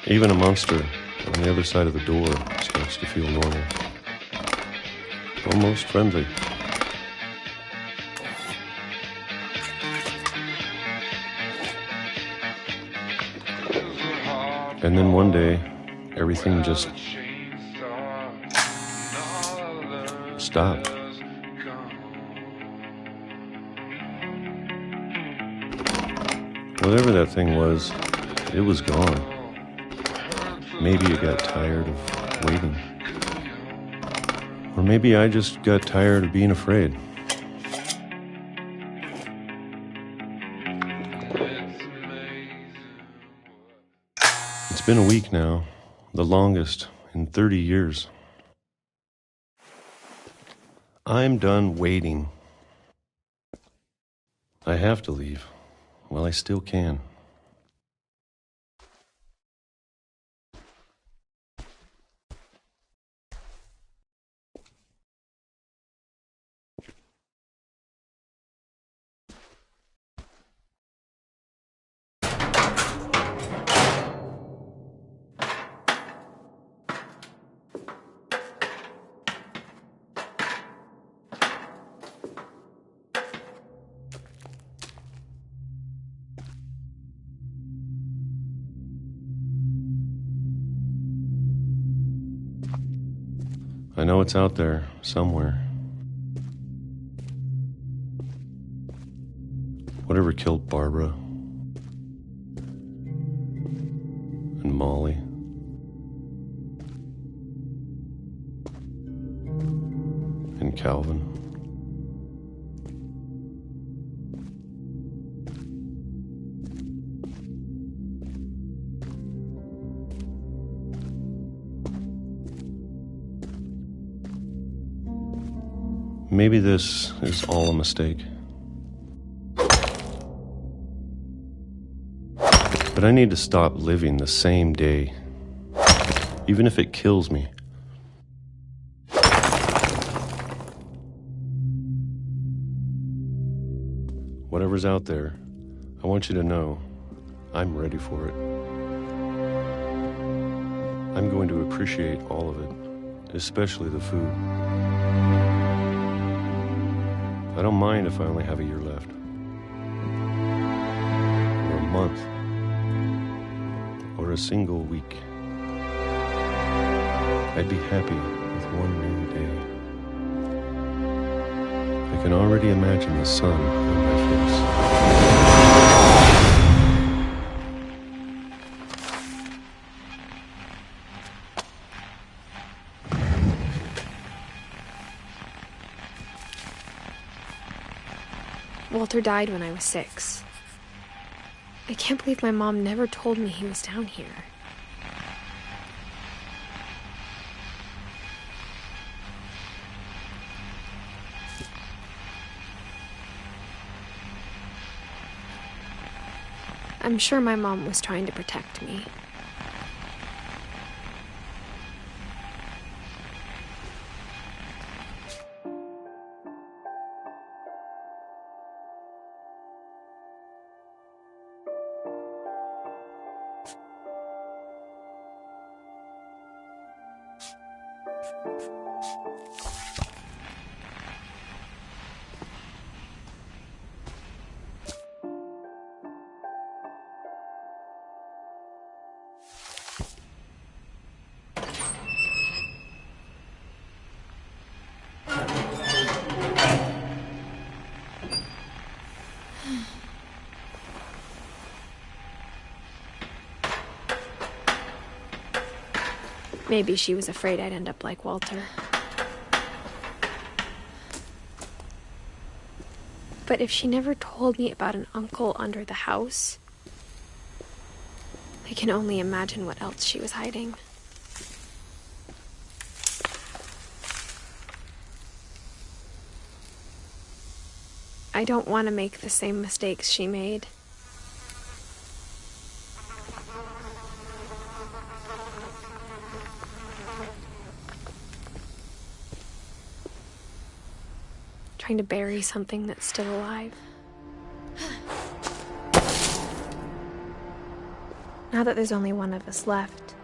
Speaker 10: Even a monster on the other side of the door starts to feel normal. Almost friendly. And then one day, everything just stopped. Whatever that thing was, it was gone. Maybe it got tired of waiting. Or maybe I just got tired of being afraid. It's been a week now, the longest in 30 years. I'm done waiting. I have to leave. Well, I still can. I know it's out there, somewhere. Whatever killed Barbara and Molly and Calvin. Maybe this is all a mistake. But I need to stop living the same day, even if it kills me. Whatever's out there, I want you to know I'm ready for it. I'm going to appreciate all of it, especially the food. I don't mind if I only have a year left. Or a month. Or a single week. I'd be happy with one new day. I can already imagine the sun on my face.
Speaker 2: Walter died when I was 6. I can't believe my mom never told me he was down here. I'm sure my mom was trying to protect me. Maybe she was afraid I'd end up like Walter. But if she never told me about an uncle under the house, I can only imagine what else she was hiding. I don't want to make the same mistakes she made. Trying to bury something that's still alive. Now that there's only one of us left,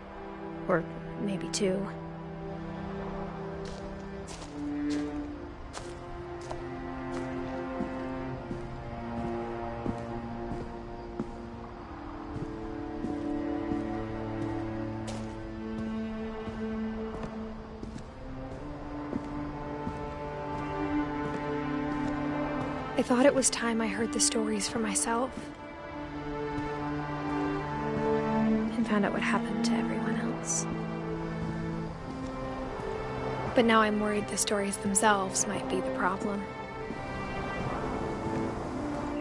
Speaker 2: or maybe two, I thought it was time I heard the stories for myself and found out what happened to everyone else. But now I'm worried the stories themselves might be the problem.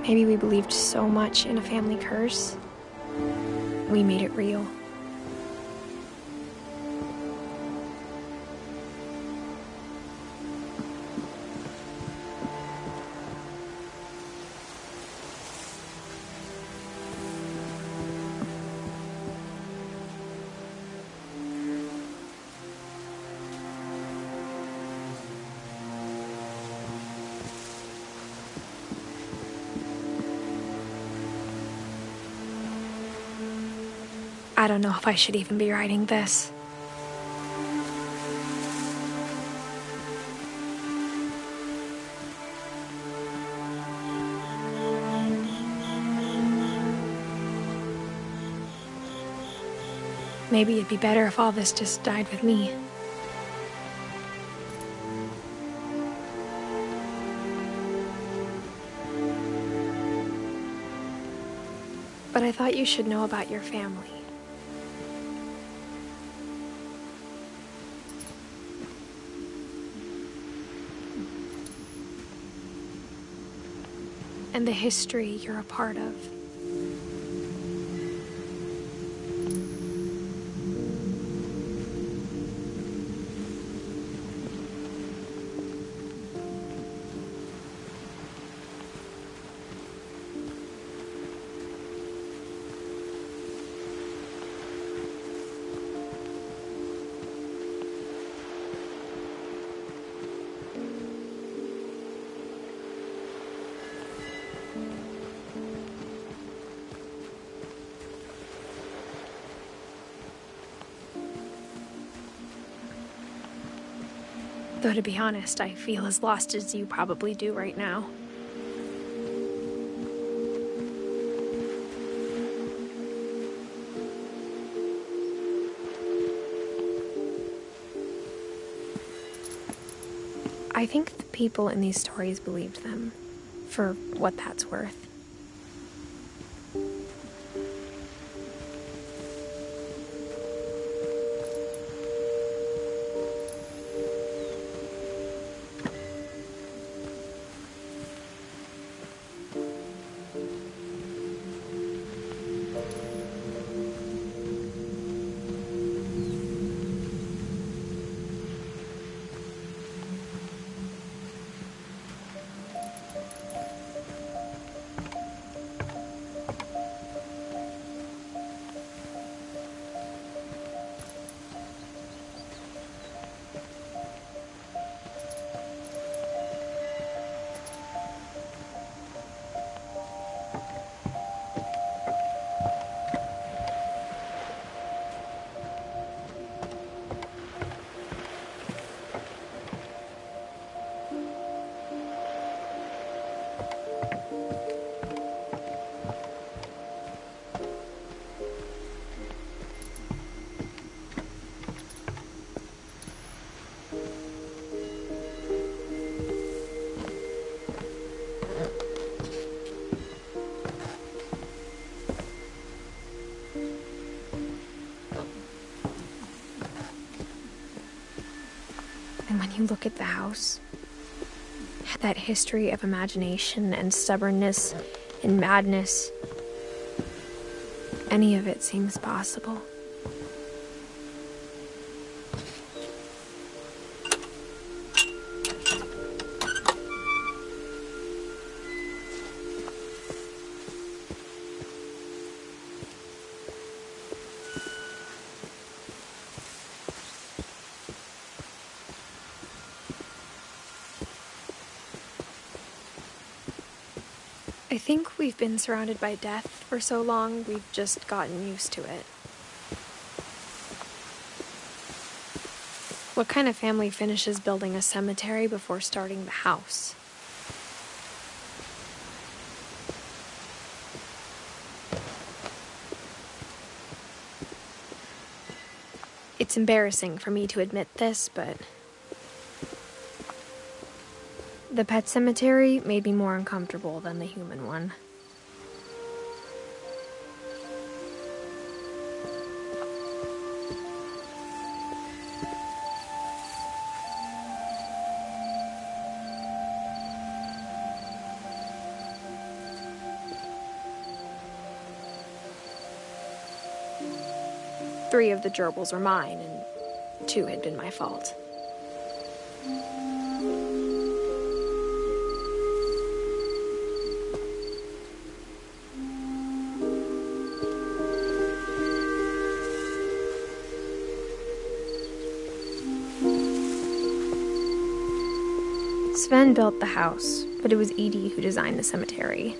Speaker 2: Maybe we believed so much in a family curse, we made it real. I don't know if I should even be writing this. Maybe it'd be better if all this just died with me. But I thought you should know about your family. And the history you're a part of. Though to be honest, I feel as lost as you probably do right now. I think the people in these stories believed them, for what that's worth. And when you look at the house, that history of imagination and stubbornness and madness, any of it seems possible. I think we've been surrounded by death for so long, we've just gotten used to it. What kind of family finishes building a cemetery before starting the house? It's embarrassing for me to admit this, but the pet cemetery made me more uncomfortable than the human one. Three of the gerbils were mine, and 2 had been my fault. Sven built the house, but it was Edith who designed the cemetery.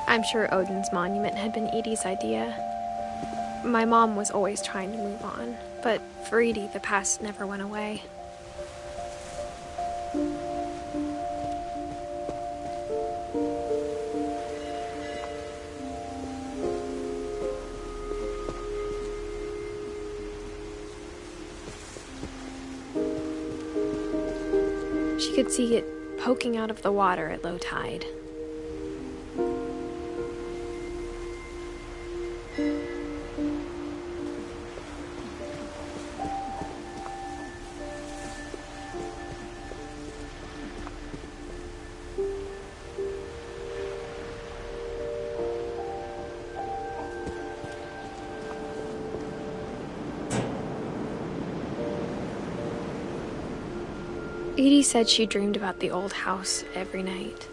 Speaker 2: I'm sure Odin's monument had been Edie's idea. My mom was always trying to move on, but for Edie, the past never went away. She could see it poking out of the water at low tide. Edie said she dreamed about the old house every night.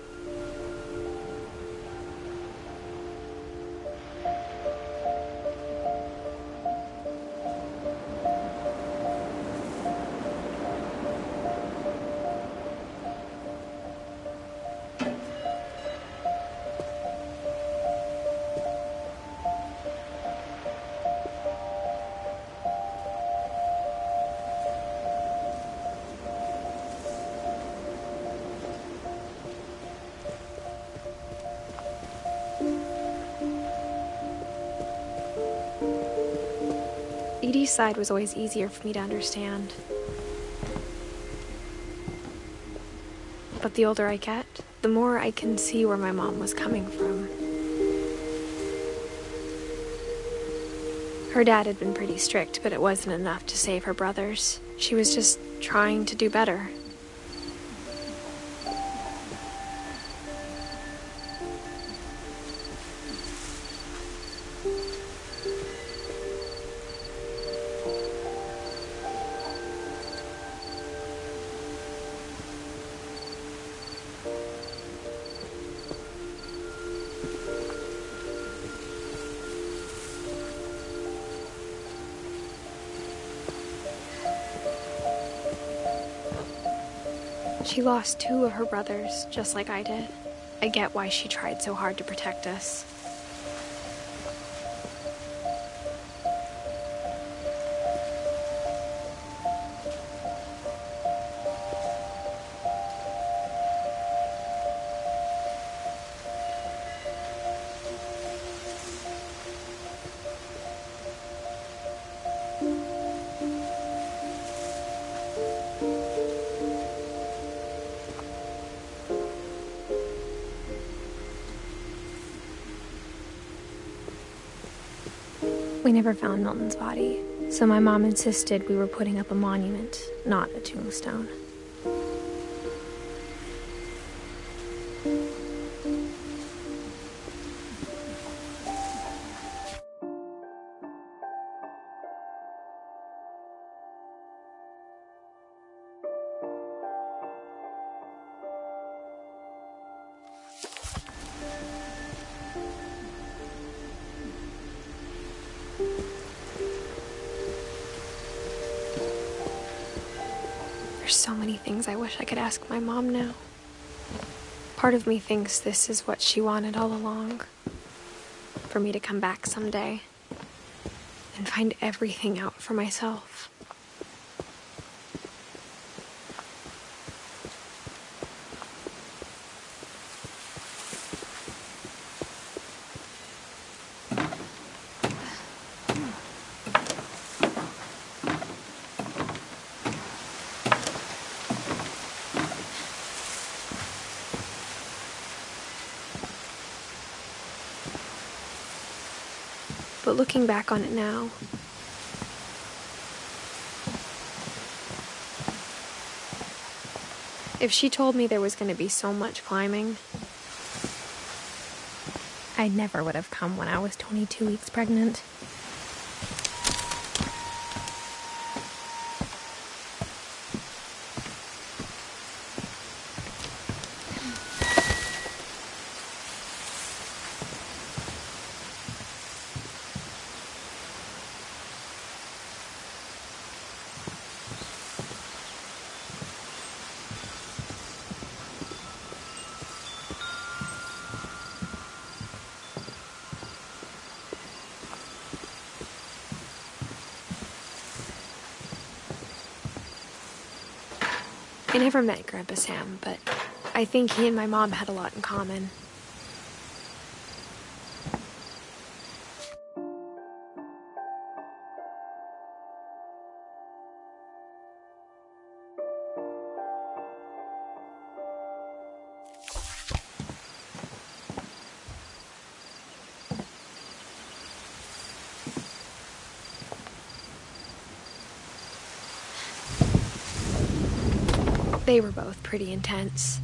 Speaker 2: Edie's side was always easier for me to understand. But the older I get, the more I can see where my mom was coming from. Her dad had been pretty strict, but it wasn't enough to save her brothers. She was just trying to do better. She lost 2 of her brothers, just like I did. I get why she tried so hard to protect us.
Speaker 1: We never found Milton's body, so my mom insisted we were putting up a monument, not a tombstone.
Speaker 2: There's so many things I wish I could ask my mom now. Part of me thinks this is what she wanted all along. For me to come back someday and find everything out for myself. But looking back on it now, if she told me there was going to be so much climbing,
Speaker 1: I never would have come when I was 22 weeks pregnant.
Speaker 2: I never met Grandpa Sam, but I think he and my mom had a lot in common. They were both pretty intense.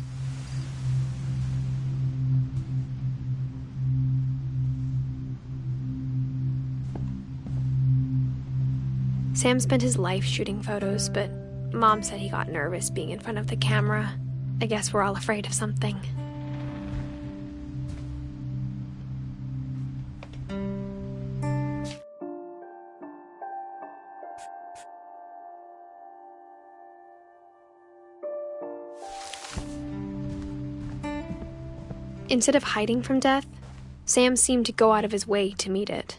Speaker 2: Sam spent his life shooting photos, but Mom said he got nervous being in front of the camera. I guess we're all afraid of something. Instead of hiding from death, Sam seemed to go out of his way to meet it.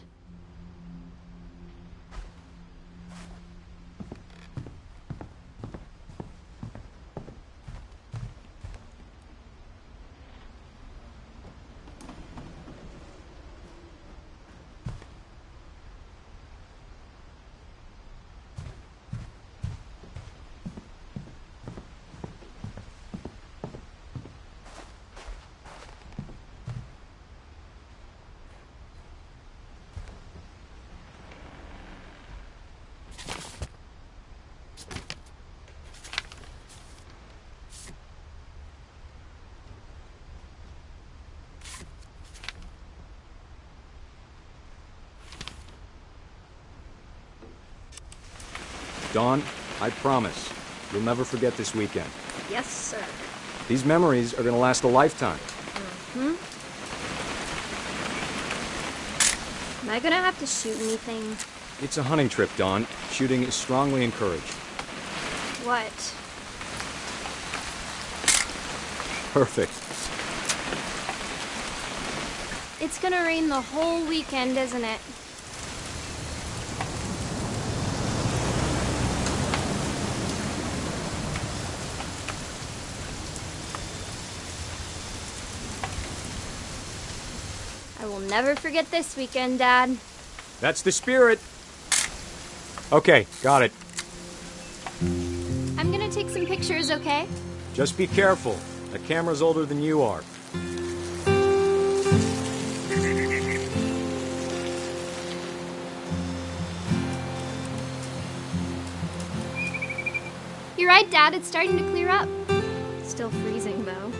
Speaker 11: Dawn, I promise, you'll never forget this weekend.
Speaker 6: Yes, sir.
Speaker 11: These memories are gonna last a lifetime.
Speaker 6: Am I gonna have to shoot anything?
Speaker 11: It's a hunting trip, Dawn. Shooting is strongly encouraged.
Speaker 6: What?
Speaker 11: Perfect.
Speaker 6: It's gonna rain the whole weekend, isn't it? I will never forget this weekend, Dad.
Speaker 11: That's the spirit. Okay, got it.
Speaker 6: I'm gonna take some pictures, okay?
Speaker 11: Just be careful. The camera's older than you are.
Speaker 2: You're right, Dad. It's starting to clear up. Still freezing, though.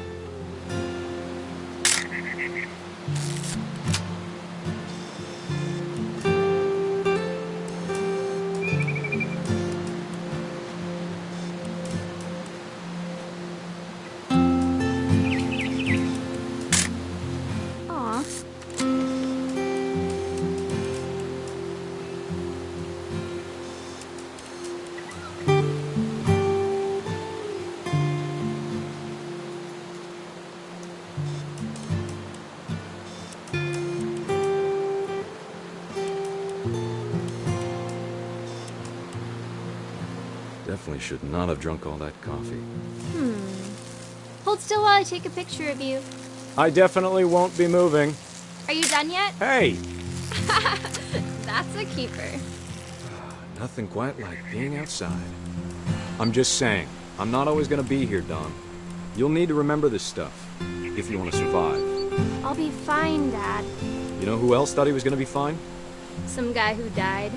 Speaker 2: Aw.
Speaker 11: Definitely should not have drunk all that coffee.
Speaker 2: Hold still while I take a picture of you.
Speaker 11: I definitely won't be moving.
Speaker 2: Are you done yet?
Speaker 11: Hey!
Speaker 2: That's a keeper.
Speaker 11: Nothing quite like being outside. I'm just saying, I'm not always gonna be here, Dawn. You'll need to remember this stuff, if you want to survive.
Speaker 2: I'll be fine, Dad.
Speaker 11: You know who else thought he was gonna be fine?
Speaker 2: Some guy who died.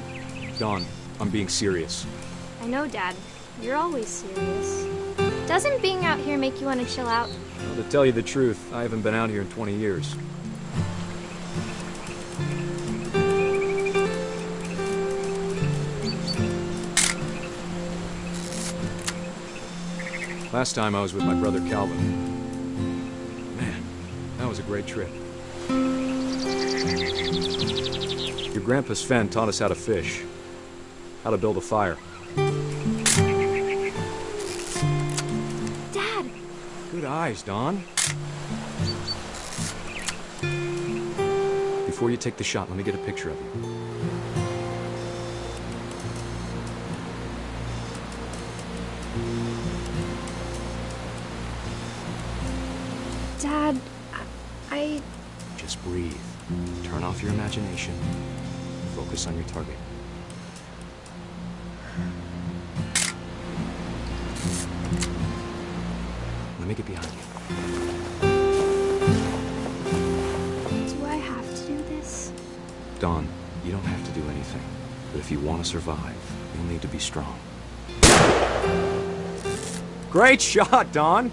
Speaker 11: Dawn, I'm being serious.
Speaker 2: I know, Dad. You're always serious. Doesn't being out here make you want to chill out?
Speaker 11: Well, to tell you the truth, I haven't been out here in 20 years. Last time I was with my brother Calvin. Man, that was a great trip. Your grandpa Sven taught us how to fish, how to build a fire.
Speaker 2: Dad!
Speaker 11: Good eyes, Dawn. Before you take the shot, let me get a picture of you.
Speaker 2: Dad, I...
Speaker 11: Just breathe. Turn off your imagination. Focus on your target. Let me get behind you.
Speaker 2: Do I have to do this?
Speaker 11: Dawn, you don't have to do anything. But if you want to survive, you'll need to be strong. Great shot, Dawn!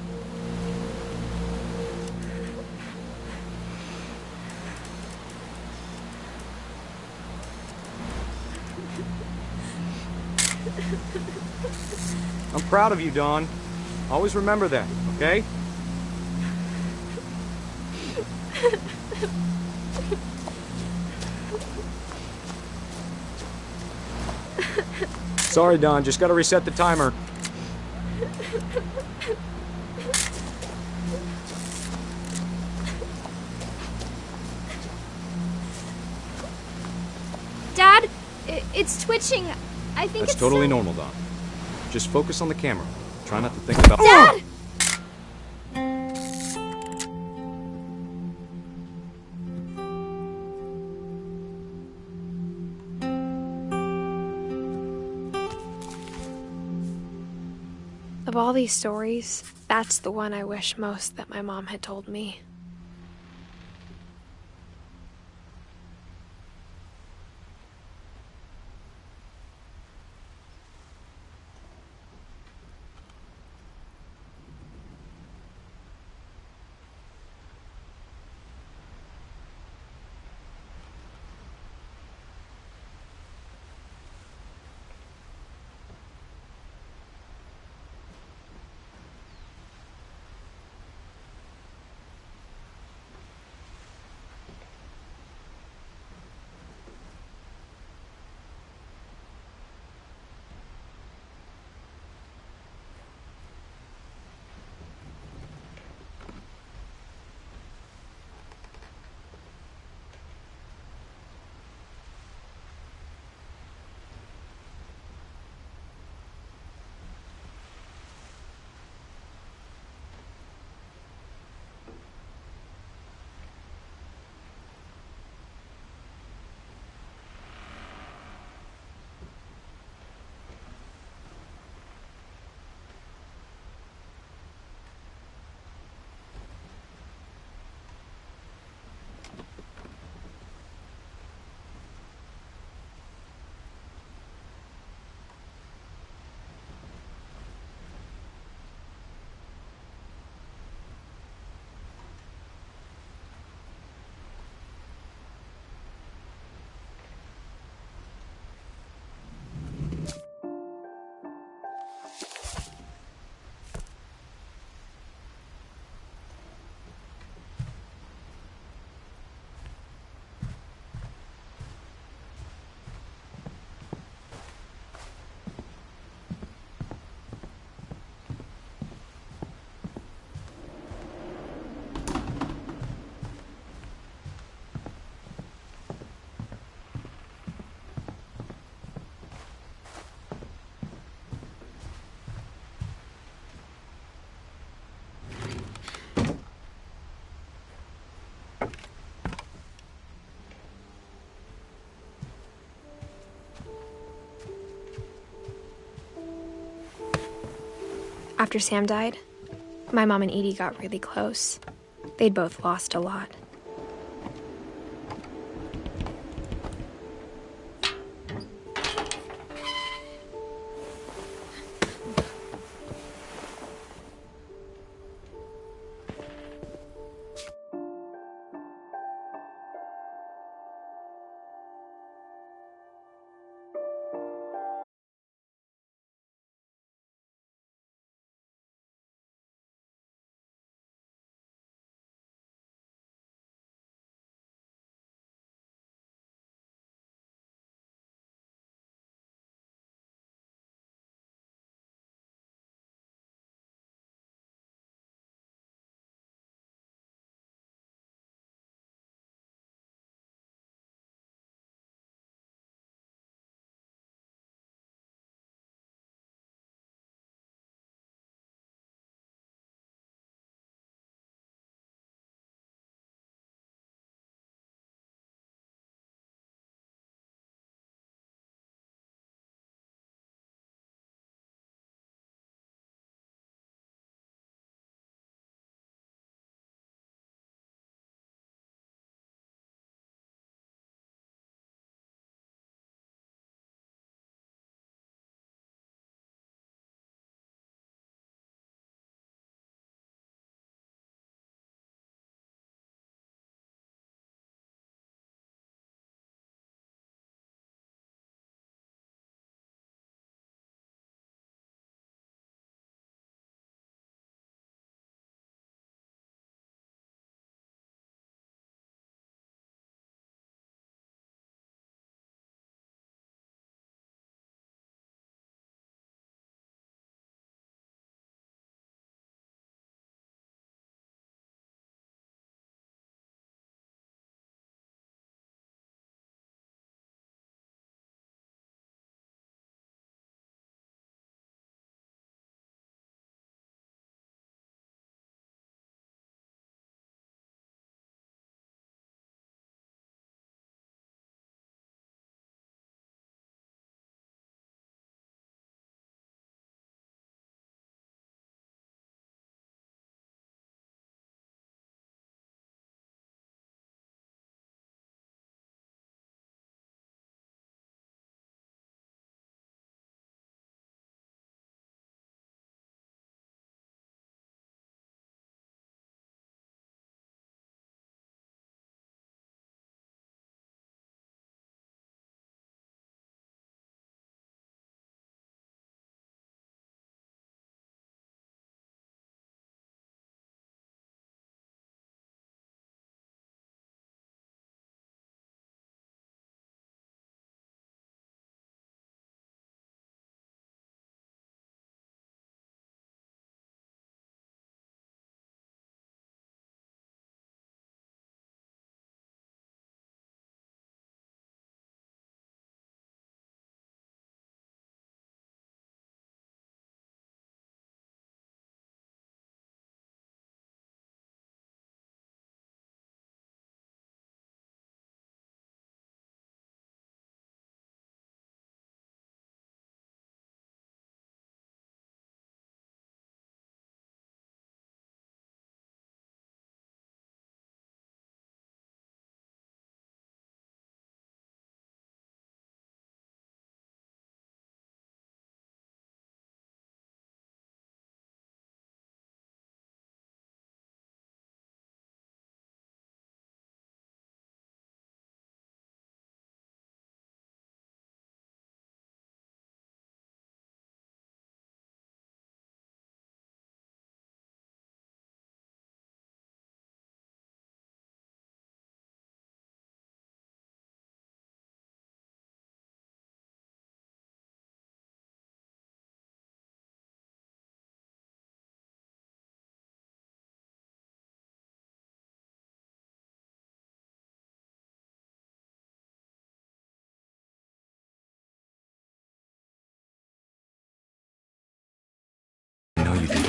Speaker 11: I'm proud of you, Dawn. Always remember that, okay? Sorry, Dawn. Just gotta reset the timer.
Speaker 2: Dad, it's twitching. I think
Speaker 11: That's
Speaker 2: it's
Speaker 11: totally
Speaker 2: so...
Speaker 11: normal, Dawn. Just focus on the camera. Try not to think about...
Speaker 2: Dad! Of all these stories, that's the one I wish most that my mom had told me. After Sam died, my mom and Edie got really close. They'd both lost a lot.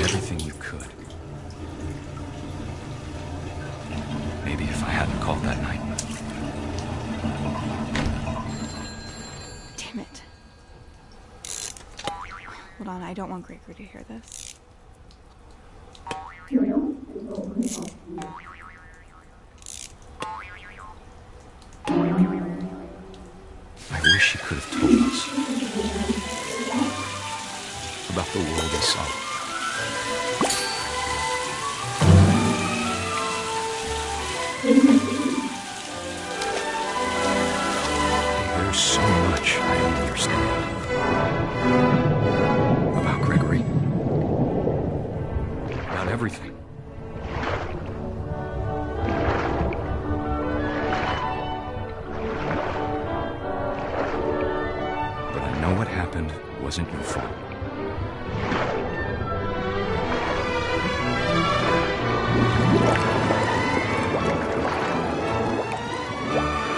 Speaker 11: Everything you could. Maybe if I hadn't called that night.
Speaker 12: Damn it. Hold on, I don't want Gregory to hear this.
Speaker 11: I wish she could have told us about the world we saw. There's so much I don't understand about Gregory. About everything. But I know what happened wasn't your fault.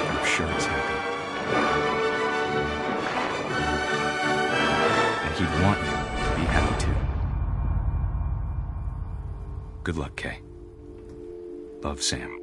Speaker 11: I'm sure he's happy. And he'd want you to be happy too. Good luck, Kay. Love, Sam.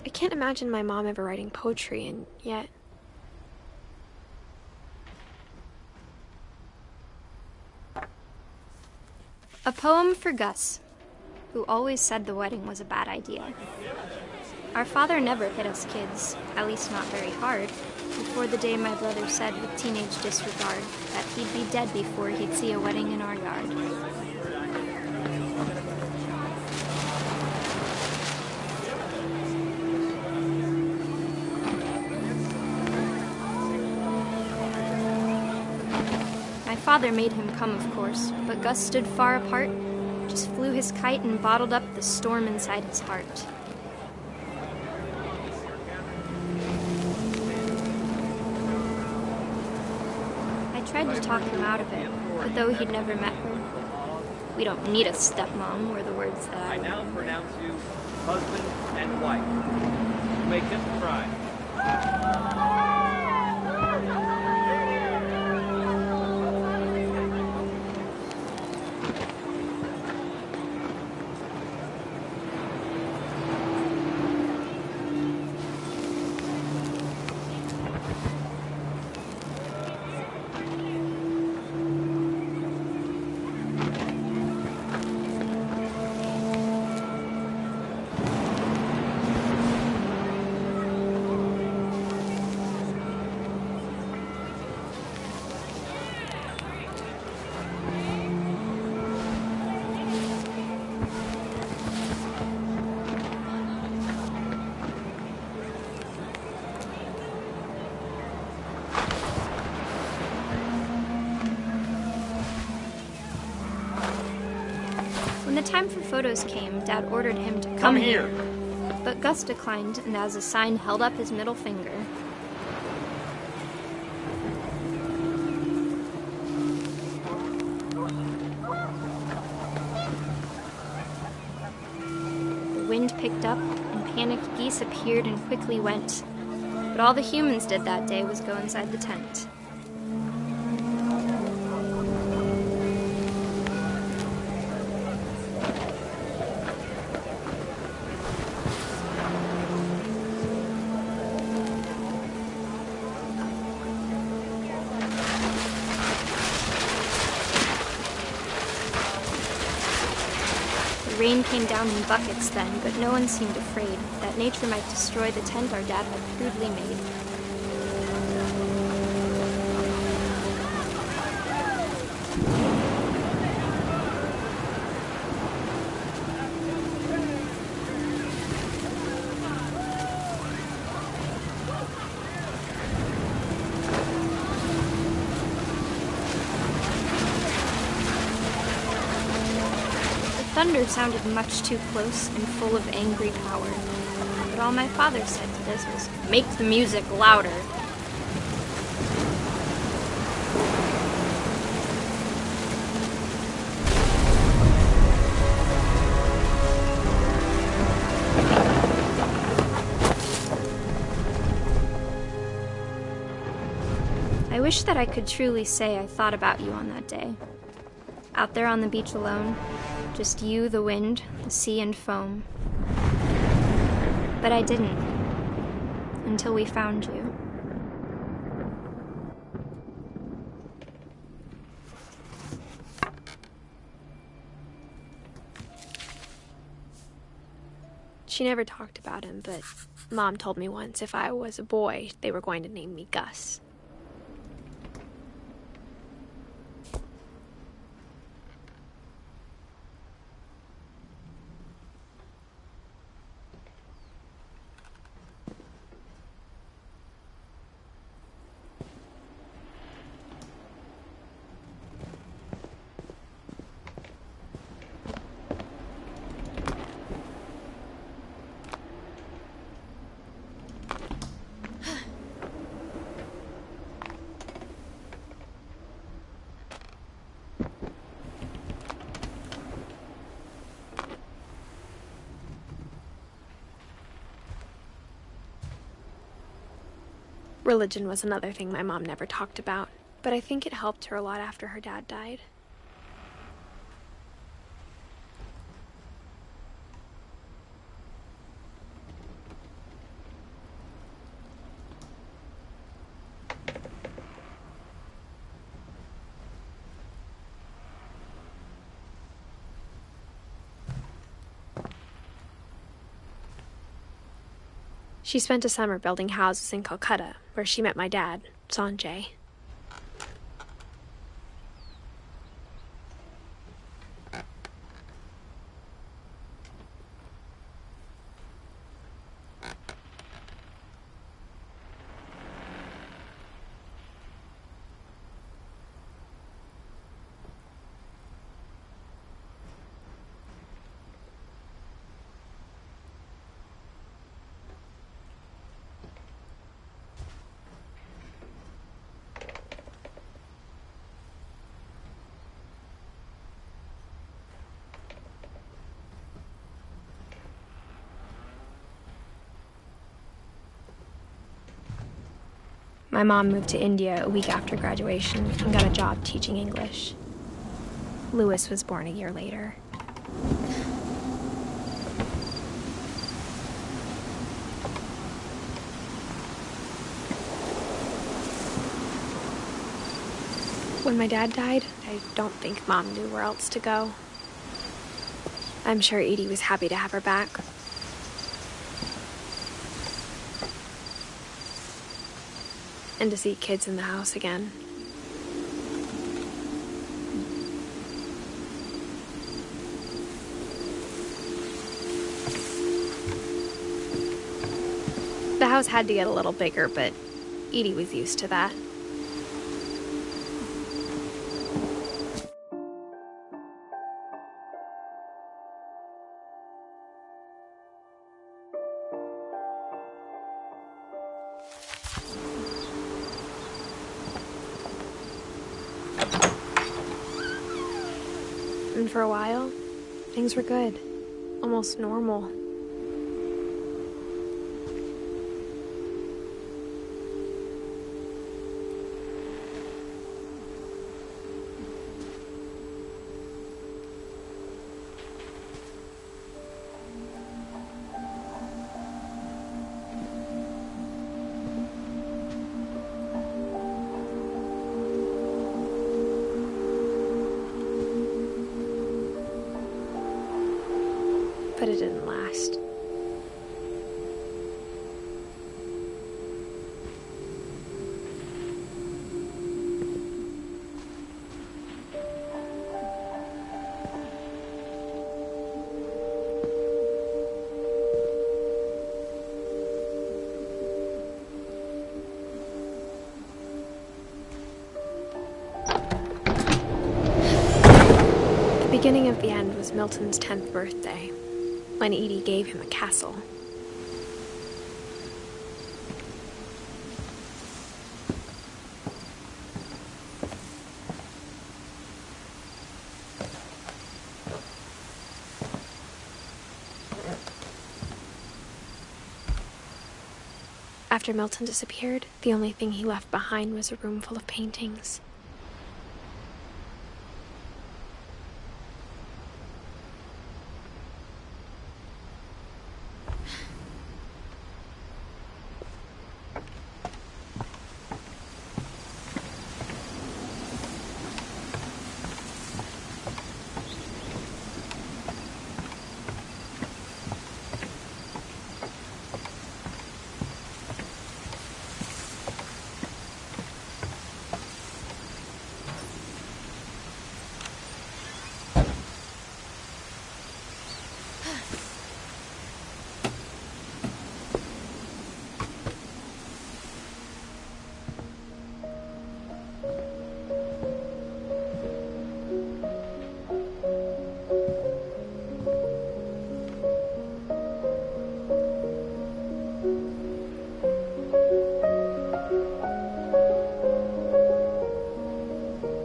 Speaker 2: I can't imagine my mom ever writing poetry, and yet...
Speaker 12: A poem for Gus, who always said the wedding was a bad idea. Our father never hit us kids, at least not very hard, before the day my brother said with teenage disregard that he'd be dead before he'd see a wedding in our yard. My father made him come, of course, but Gus stood far apart, just flew his kite and bottled up the storm inside his heart. I tried to talk him out of it, but though he'd never met her, "We don't need a stepmom," were the words that
Speaker 13: I now pronounce you husband and wife. You may kiss the bride.
Speaker 12: When the time for photos came, Dad ordered him to come here. But Gus declined, and as a sign held up his middle finger. The wind picked up, and panicked geese appeared and quickly went. But all the humans did that day was go inside the tent. The rain came down in buckets then, but no one seemed afraid that nature might destroy the tent our dad had crudely made. thunder sounded much too close and full of angry power. But all my father said to this was, "Make the music louder." I wish that I could truly say I thought about you on that day. Out there on the beach alone, just you, the wind, the sea, and foam. But I didn't, until we found you.
Speaker 2: She never talked about him, but Mom told me once if I was a boy, they were going to name me Gus. Religion was another thing my mom never talked about, but I think it helped her a lot after her dad died. She spent a summer building houses in Calcutta, where she met my dad, Sanjay. My mom moved to India a week after graduation and got a job teaching English. Louis was born a year later. When my dad died, I don't think Mom knew where else to go. I'm sure Edie was happy to have her back. And to see kids in the house again. The house had to get a little bigger, but Edie was used to that. And for a while, things were good. Almost normal. But it didn't last. At the beginning of the end was Milton's 10th birthday, when Edie gave him a castle. After Milton disappeared, the only thing he left behind was a room full of paintings.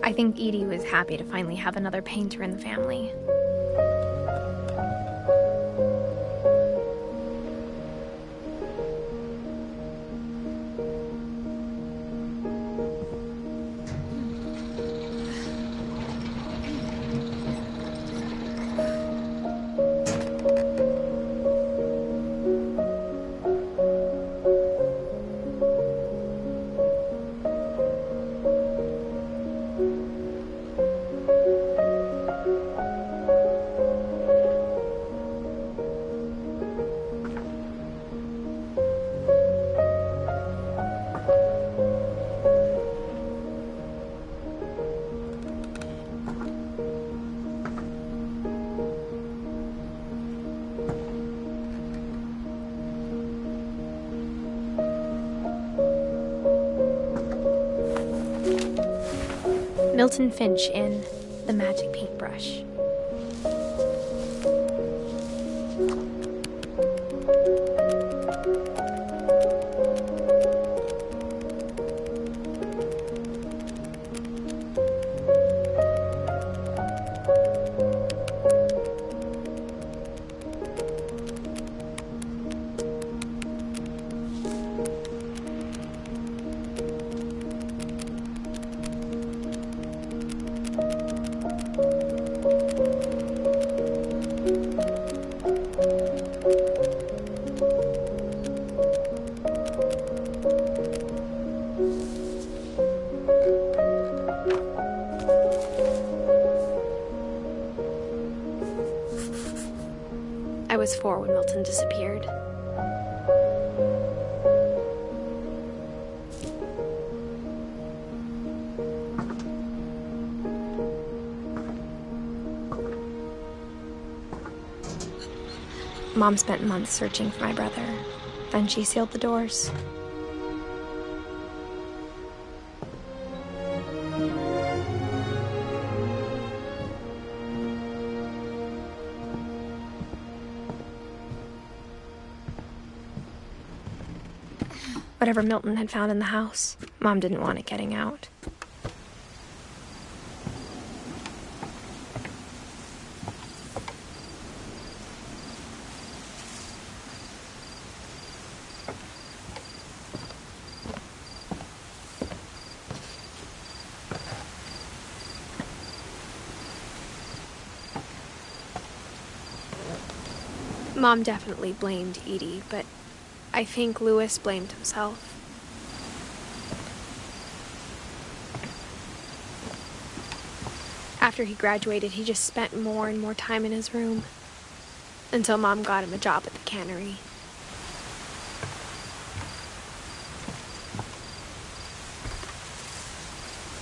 Speaker 1: I think Edie was happy to finally have another painter in the family. Milton Finch in The Magic Paintbrush. I was 4 when Milton disappeared. Mom spent months searching for my brother. Then she sealed the doors. Whatever Milton had found in the house, Mom didn't want it getting out. Mom definitely blamed Edie, but I think Louis blamed himself. After he graduated, he just spent more and more time in his room, until Mom got him a job at the cannery.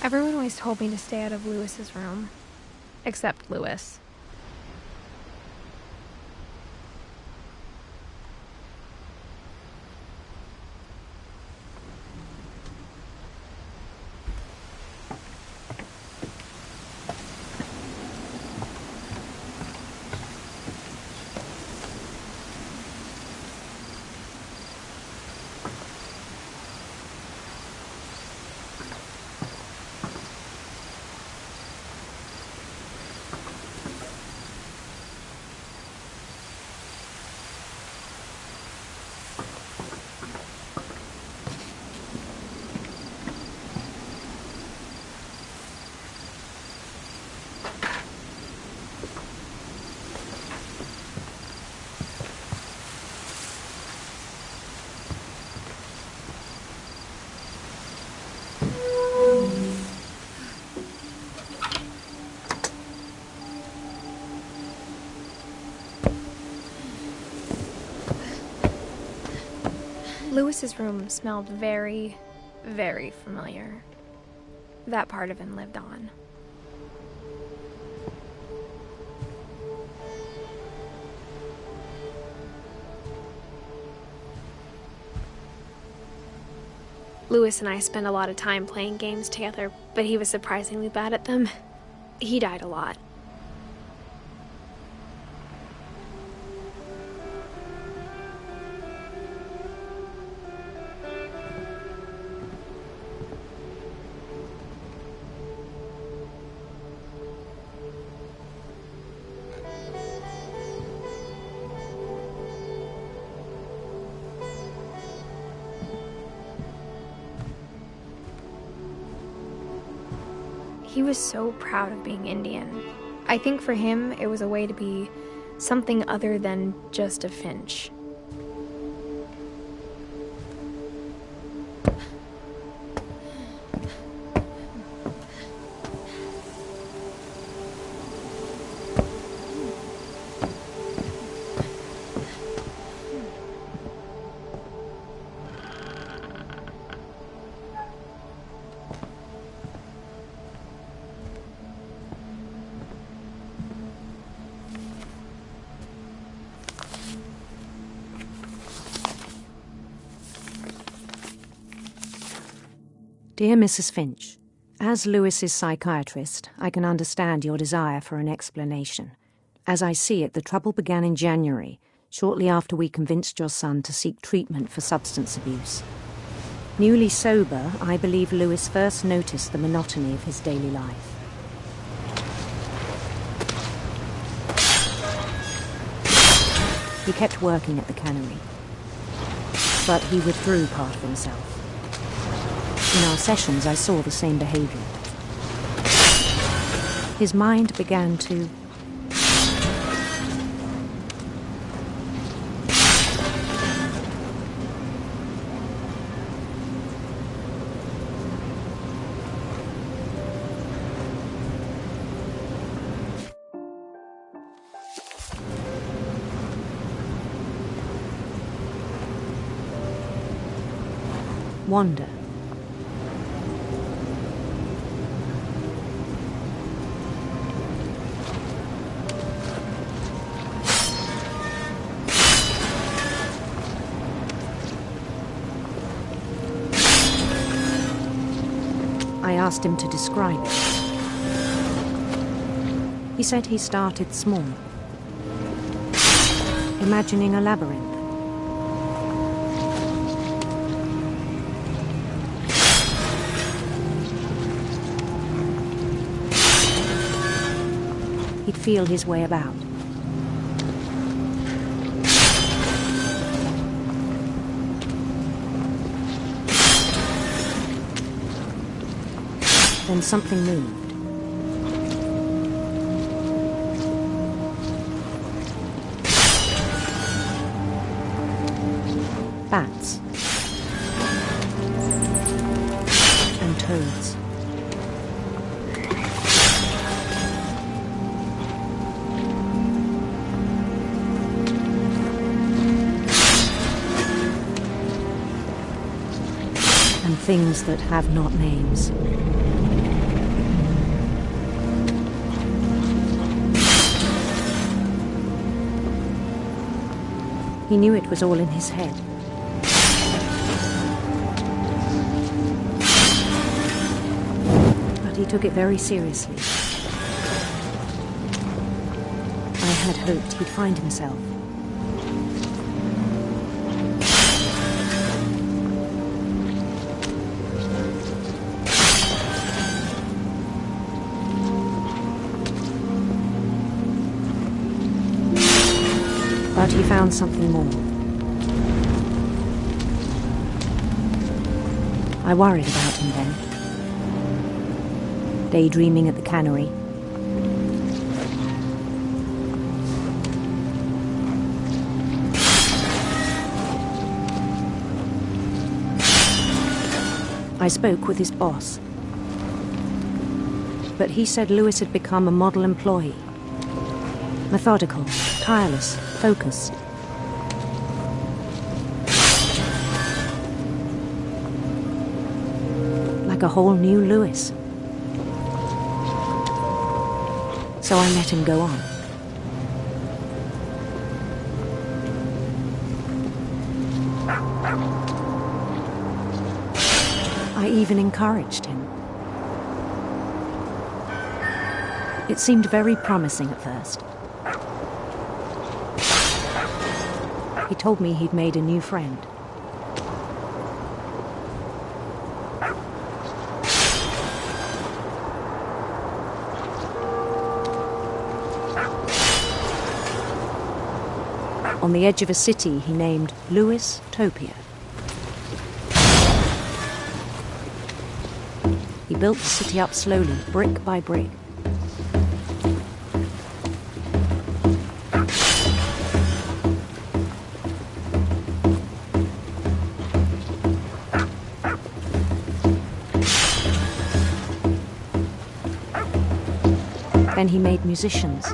Speaker 1: Everyone always told me to stay out of Louis's room, except Louis. Lewis's room smelled very, very familiar. That part of him lived on.
Speaker 2: Lewis and I spent a lot of time playing games together, but he was surprisingly bad at them. He died a lot.
Speaker 1: He was so proud of being Indian. I think for him, it was a way to be something other than just a Finch.
Speaker 14: Dear Mrs. Finch, as Lewis's psychiatrist, I can understand your desire for an explanation. As I see it, the trouble began in January, shortly after we convinced your son to seek treatment for substance abuse. Newly sober, I believe Lewis first noticed the monotony of his daily life. He kept working at the cannery, but he withdrew part of himself. In our sessions, I saw the same behavior. His mind began to wander. I asked him to describe it. He said he started small, imagining a labyrinth. He'd feel his way about. Then something moved. Bats. And toads. And things that have not names. He knew it was all in his head. But he took it very seriously. I had hoped he'd find himself. But he found something more. I worried about him then. Daydreaming at the cannery. I spoke with his boss. But he said Lewis had become a model employee. Methodical, tireless, focused. like a whole new Lewis. So I let him go on. I even encouraged him. It seemed very promising at first. He told me he'd made a new friend. On the edge of a city he named Lewis Topia. He built the city up slowly, brick by brick. Then he made musicians.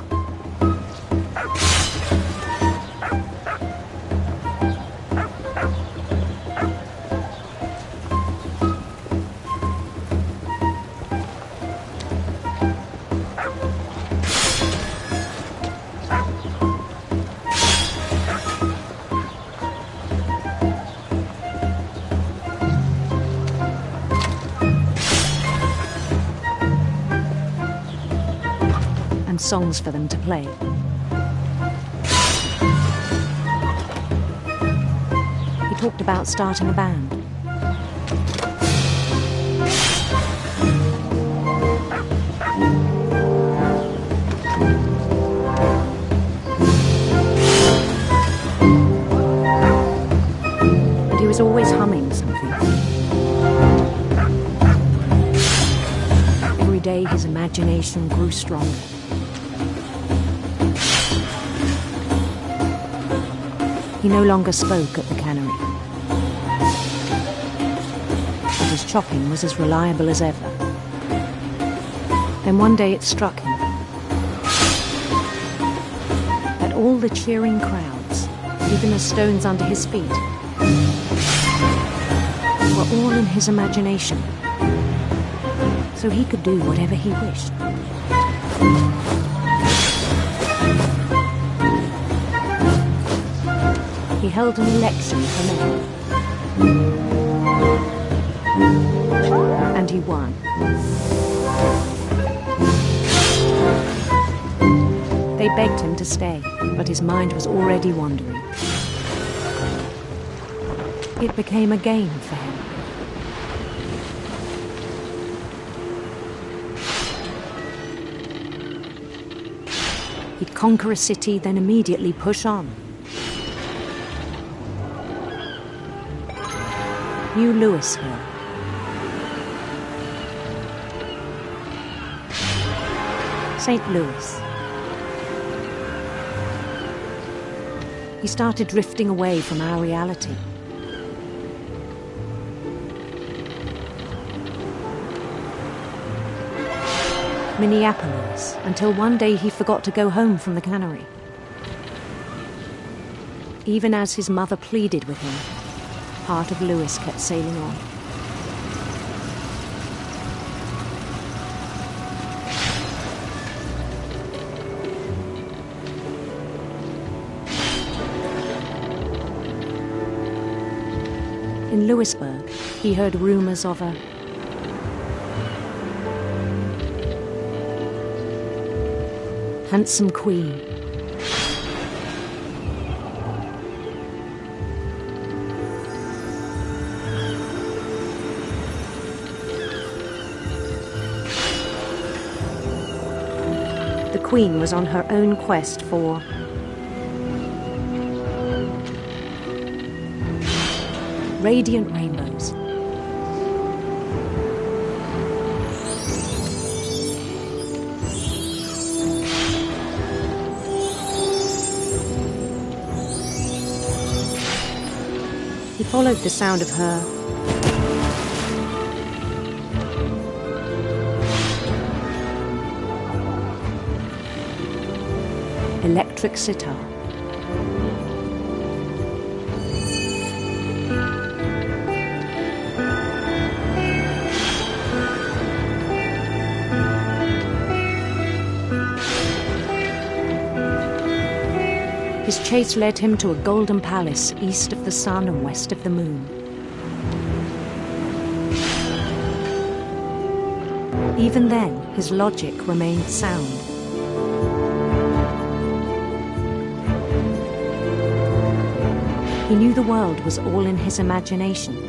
Speaker 14: Songs for them to play. He talked about starting a band. And he was always humming something. Every day his imagination grew stronger. He no longer spoke at the cannery, but his chopping was as reliable as ever. Then one day it struck him that all the cheering crowds, even the stones under his feet, were all in his imagination, so he could do whatever he wished. He held an election for mayor. And he won. They begged him to stay, but his mind was already wandering. It became a game for him. He'd conquer a city, then immediately push on. New Louisville. St. Louis. He started drifting away from our reality. Minneapolis, until one day he forgot to go home from the cannery. Even as his mother pleaded with him, part of Lewis kept sailing on. In Lewisburg, he heard rumors of a handsome queen. The queen was on her own quest for radiant rainbows. He followed the sound of her electric sitar. His chase led him to a golden palace east of the sun and west of the moon. Even then, his logic remained sound. He knew the world was all in his imagination.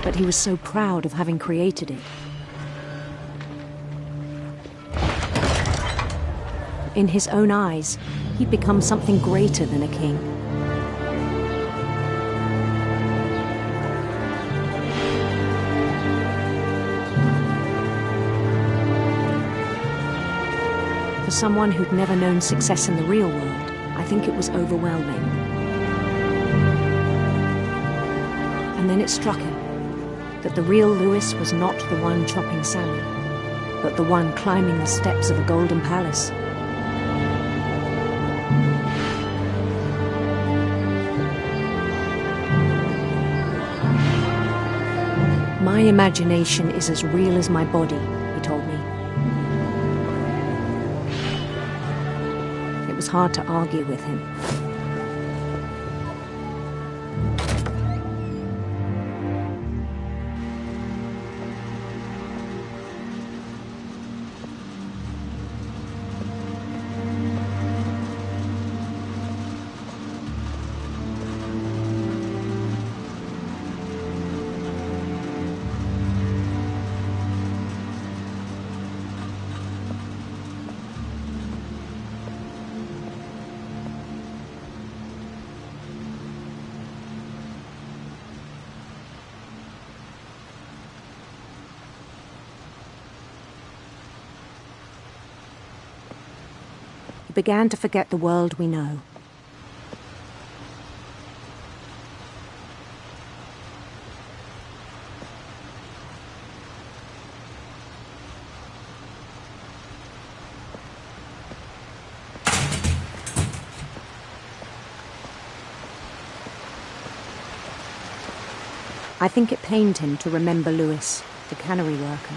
Speaker 14: But he was so proud of having created it. In his own eyes, he'd become something greater than a king. For someone who'd never known success in the real world, I think it was overwhelming. And then it struck him that the real Lewis was not the one chopping salmon, but the one climbing the steps of a golden palace. My imagination is as real as my body, he told me. It was hard to argue with him. Began to forget the world we know. I think it pained him to remember Lewis, the cannery worker.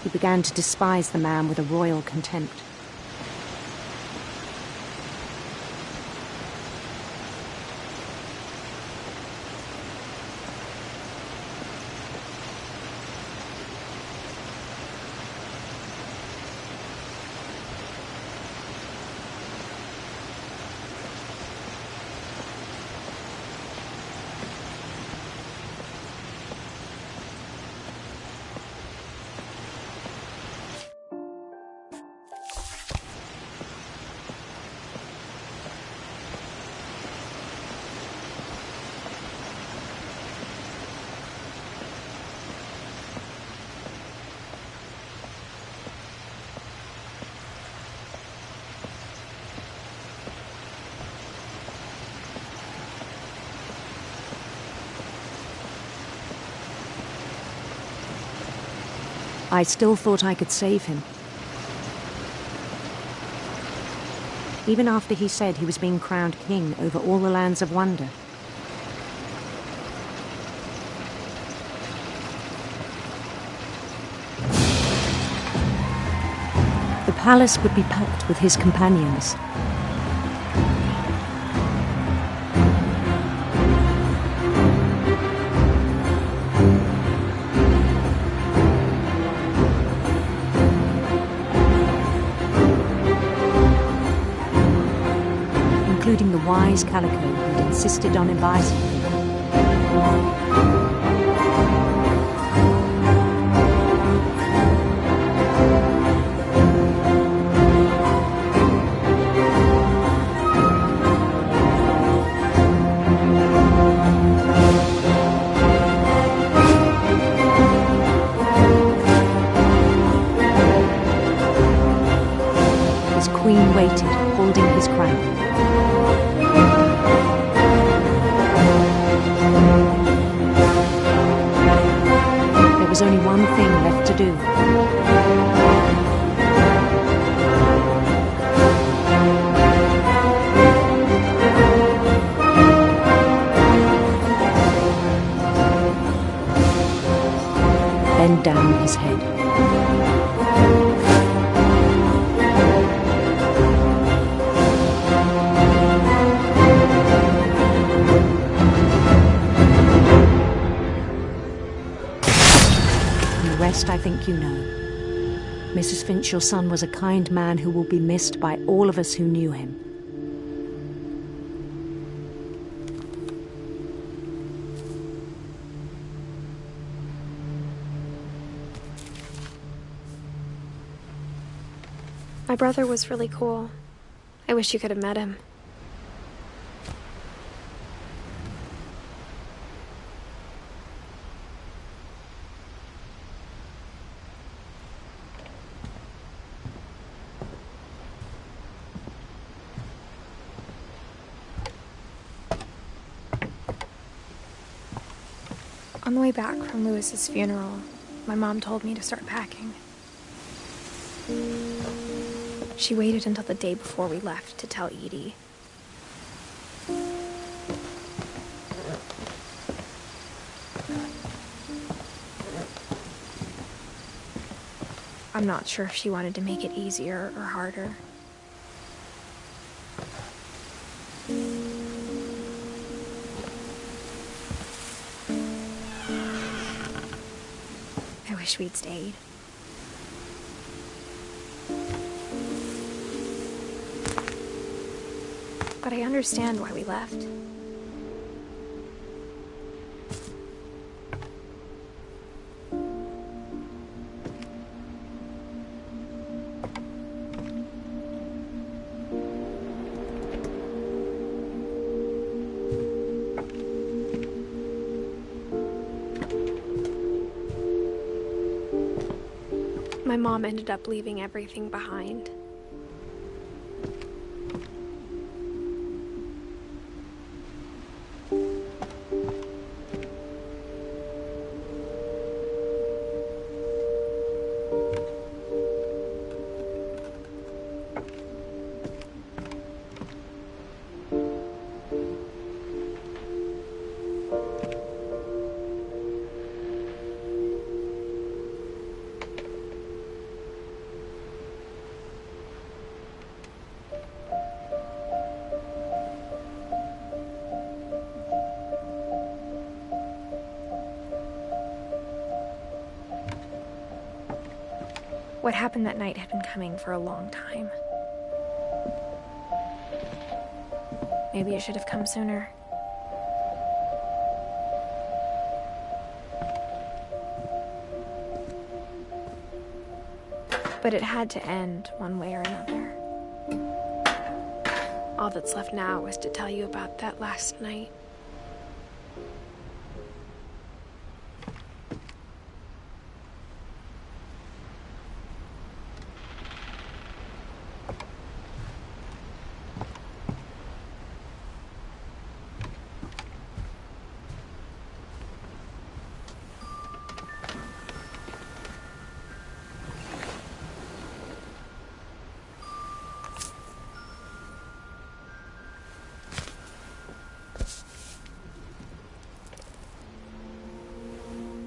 Speaker 14: He began to despise the man with a royal contempt. I still thought I could save him. Even after he said he was being crowned king over all the lands of wonder. The palace would be packed with his companions. Including the wise Calico who'd insisted on inviting him. His queen waited, holding his crown. his head. The rest I think you know. Mrs. Finch, your son was a kind man who will be missed by all of us who knew him.
Speaker 2: My brother was really cool. I wish you could have met him. On the way back from Lewis's funeral, my mom told me to start packing. She waited until the day before we left to tell Edie. I'm not sure if she wanted to make it easier or harder. I wish we'd stayed. But I understand why we left. My mom ended up leaving everything behind. What happened that night had been coming for a long time. Maybe it should have come sooner. But it had to end one way or another. All that's left now is to tell you about that last night.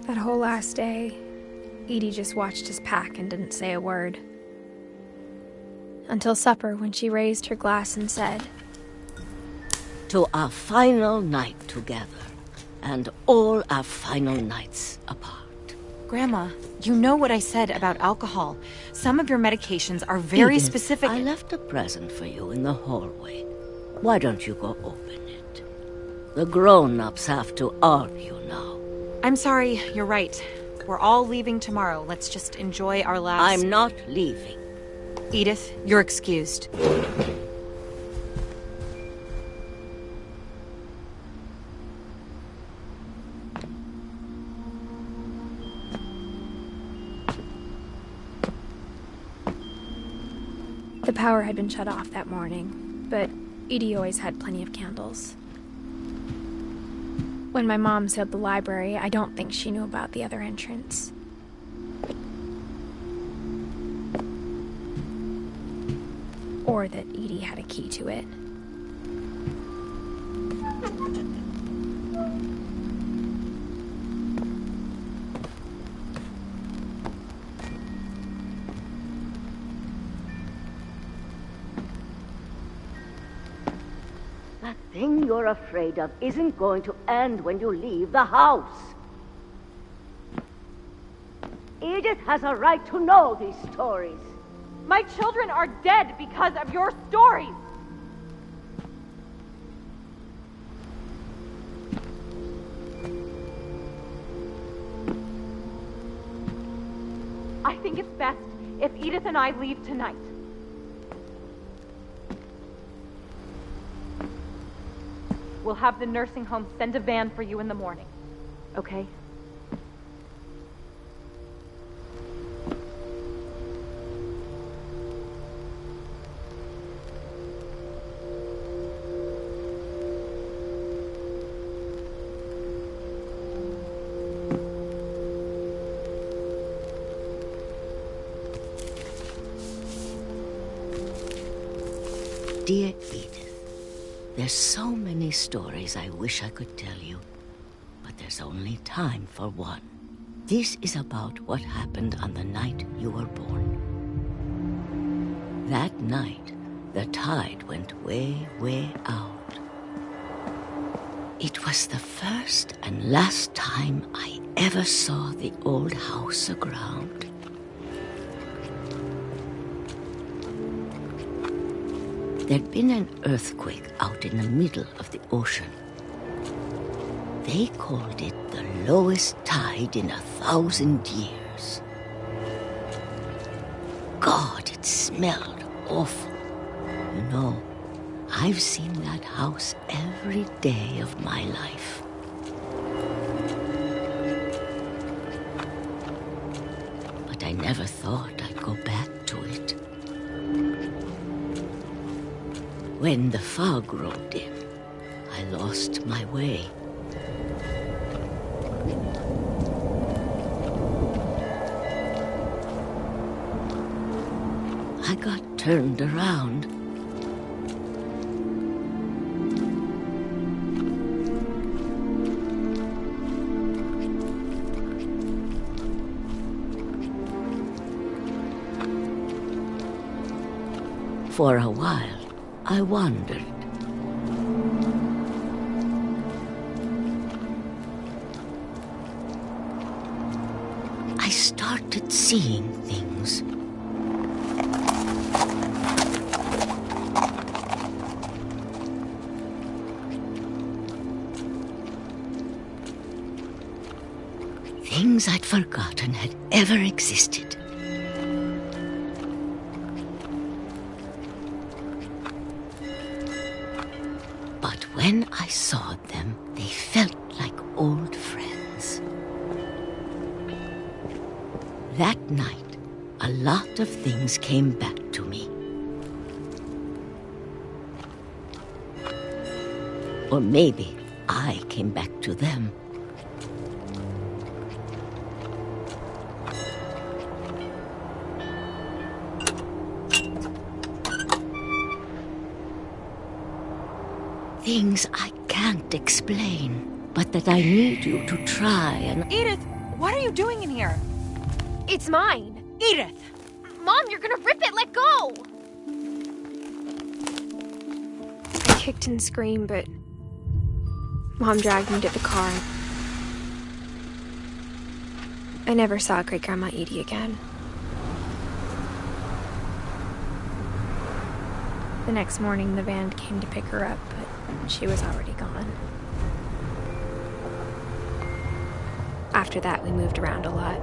Speaker 2: That whole last day, Edie just watched us pack and didn't say a word. Until supper, when she raised her glass and said,
Speaker 15: "To our final night together, and all our final nights apart."
Speaker 16: Grandma, you know what I said about alcohol. Some of your medications are very
Speaker 15: Edith,
Speaker 16: specific.
Speaker 15: I left a present for you in the hallway. Why don't you go open it? The grown-ups have to argue now.
Speaker 16: I'm sorry, you're right. We're all leaving tomorrow. Let's just enjoy our last...
Speaker 15: I'm not leaving.
Speaker 16: Edith, you're excused.
Speaker 2: The power had been shut off that morning, but Edie always had plenty of candles. When my mom sealed the library, I don't think she knew about the other entrance. Or that Edie had a key to it.
Speaker 15: The thing you're afraid of isn't going to end when you leave the house. Edith has a right to know these stories.
Speaker 16: My children are dead because of your stories! I think it's best if Edith and I leave tonight. We'll have the nursing home send a van for you in the morning, okay?
Speaker 15: Dear Edith, there's so many stories I wish I could tell you, but there's only time for one. This is about what happened on the night you were born. That night, the tide went way, way out. It was the first and last time I ever saw the old house aground. There'd been an earthquake out in the middle of the ocean. They called it the lowest tide in 1,000 years. God, it smelled awful. You know, I've seen that house every day of my life. But I never thought I'd go back to it. When the fog rolled in, I lost my way. I got turned around. For a while, I wondered. I started seeing things. Things I'd forgotten had ever existed. But when I saw them, they felt like old friends. That night, a lot of things came back to me. Or maybe I came back to them. Things I can't explain, but that I need you to try and...
Speaker 16: Edith, what are you doing in here?
Speaker 2: It's mine.
Speaker 16: Edith!
Speaker 2: Mom, you're gonna rip it! Let go! I kicked and screamed, but Mom dragged me to the car. I never saw Great-Grandma Edie again. The next morning, the van came to pick her up, but she was already gone. After that, we moved around a lot.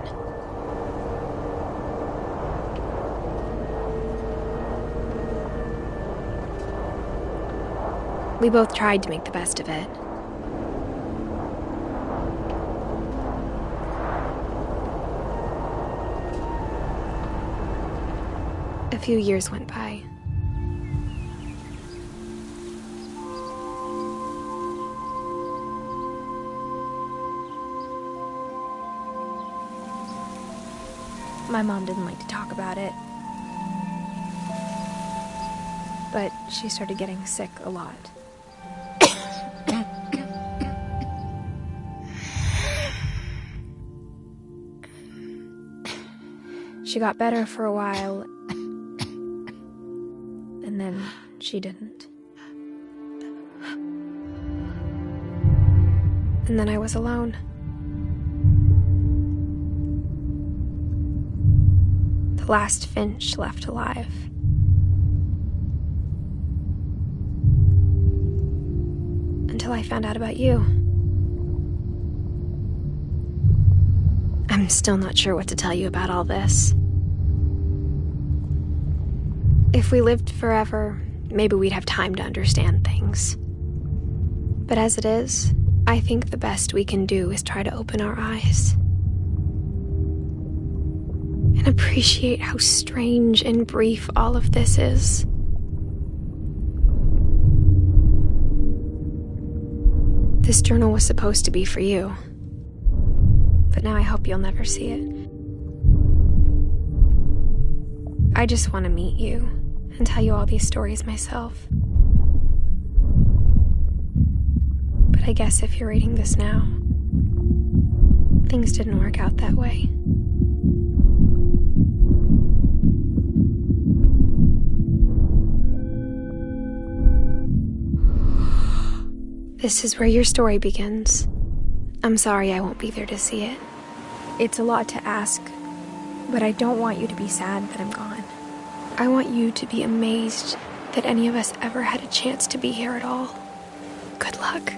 Speaker 2: We both tried to make the best of it. A few years went by. My mom didn't like to talk about it, but she started getting sick a lot. She got better for a while, and then she didn't. And then I was alone. The last Finch left alive. Until I found out about you. I'm still not sure what to tell you about all this. If we lived forever, maybe we'd have time to understand things. But as it is, I think the best we can do is try to open our eyes. And appreciate how strange and brief all of this is. This journal was supposed to be for you. But now I hope you'll never see it. I just want to meet you and tell you all these stories myself. But I guess if you're reading this now, things didn't work out that way. This is where your story begins. I'm sorry I won't be there to see it.
Speaker 1: It's a lot to ask, but I don't want you to be sad that I'm gone.
Speaker 2: I want you to be amazed that any of us ever had a chance to be here at all. Good luck.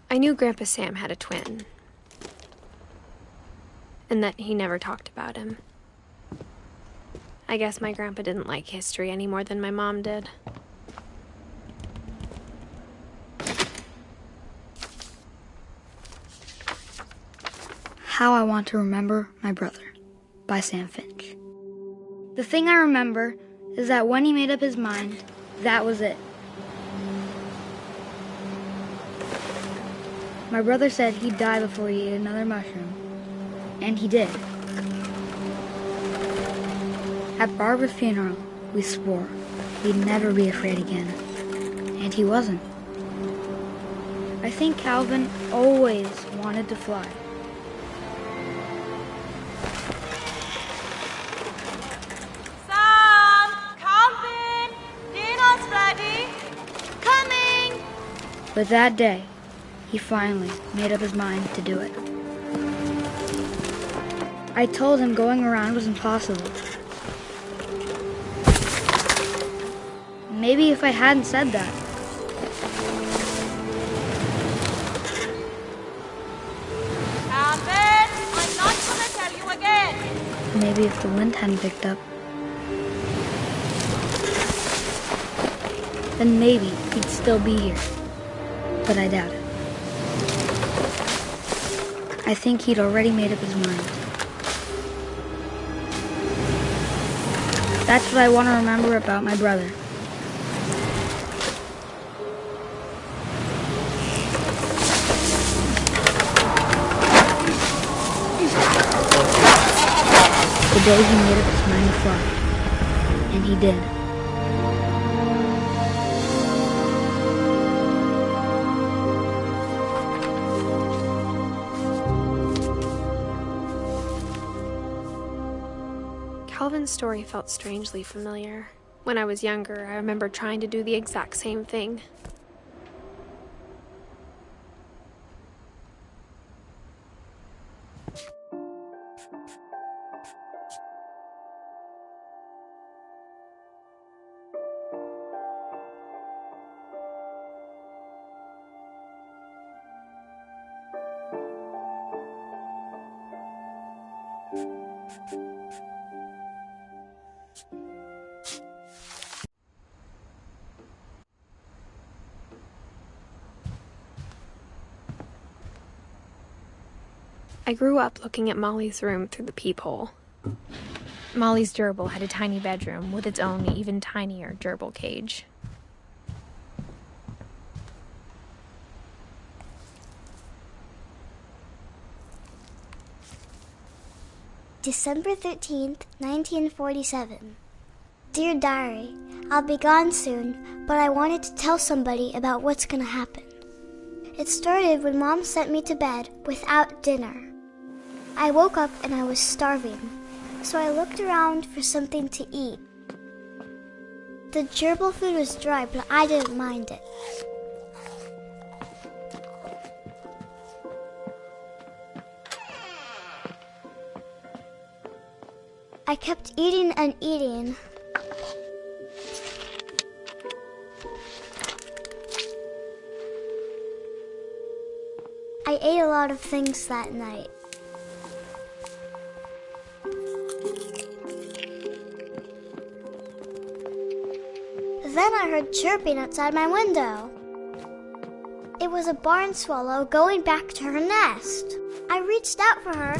Speaker 2: I knew Grandpa Sam had a twin, and that he never talked about him. I guess my grandpa didn't like history any more than my mom did.
Speaker 6: How I Want to Remember My Brother by Sam Finch. The thing I remember is that when he made up his mind, that was it. My brother said he'd die before he ate another mushroom, and he did. At Barbara's funeral, we swore we'd never be afraid again, and he wasn't. I think Calvin always wanted to fly.
Speaker 17: Sam! Calvin! Dinner's ready! Coming!
Speaker 6: But that day, he finally made up his mind to do it. I told him going around was impossible. Maybe if I hadn't said that.
Speaker 17: Calvin, I'm not gonna tell you again.
Speaker 6: Maybe if the wind hadn't picked up. Then maybe he'd still be here. But I doubt it. I think he'd already made up his mind. That's what I want to remember about my brother. The day he made up his mind to fly. And he did.
Speaker 2: Calvin's story felt strangely familiar. When I was younger, I remember trying to do the exact same thing. I grew up looking at Molly's room through the peephole.
Speaker 1: Molly's gerbil had a tiny bedroom with its own even tinier gerbil cage.
Speaker 3: December 13th, 1947. Dear Diary, I'll be gone soon, but I wanted to tell somebody about what's gonna happen. It started when Mom sent me to bed without dinner. I woke up and I was starving, so I looked around for something to eat. The gerbil food was dry, but I didn't mind it. I kept eating and eating. I ate a lot of things that night. Then I heard chirping outside my window. It was a barn swallow going back to her nest. I reached out for her.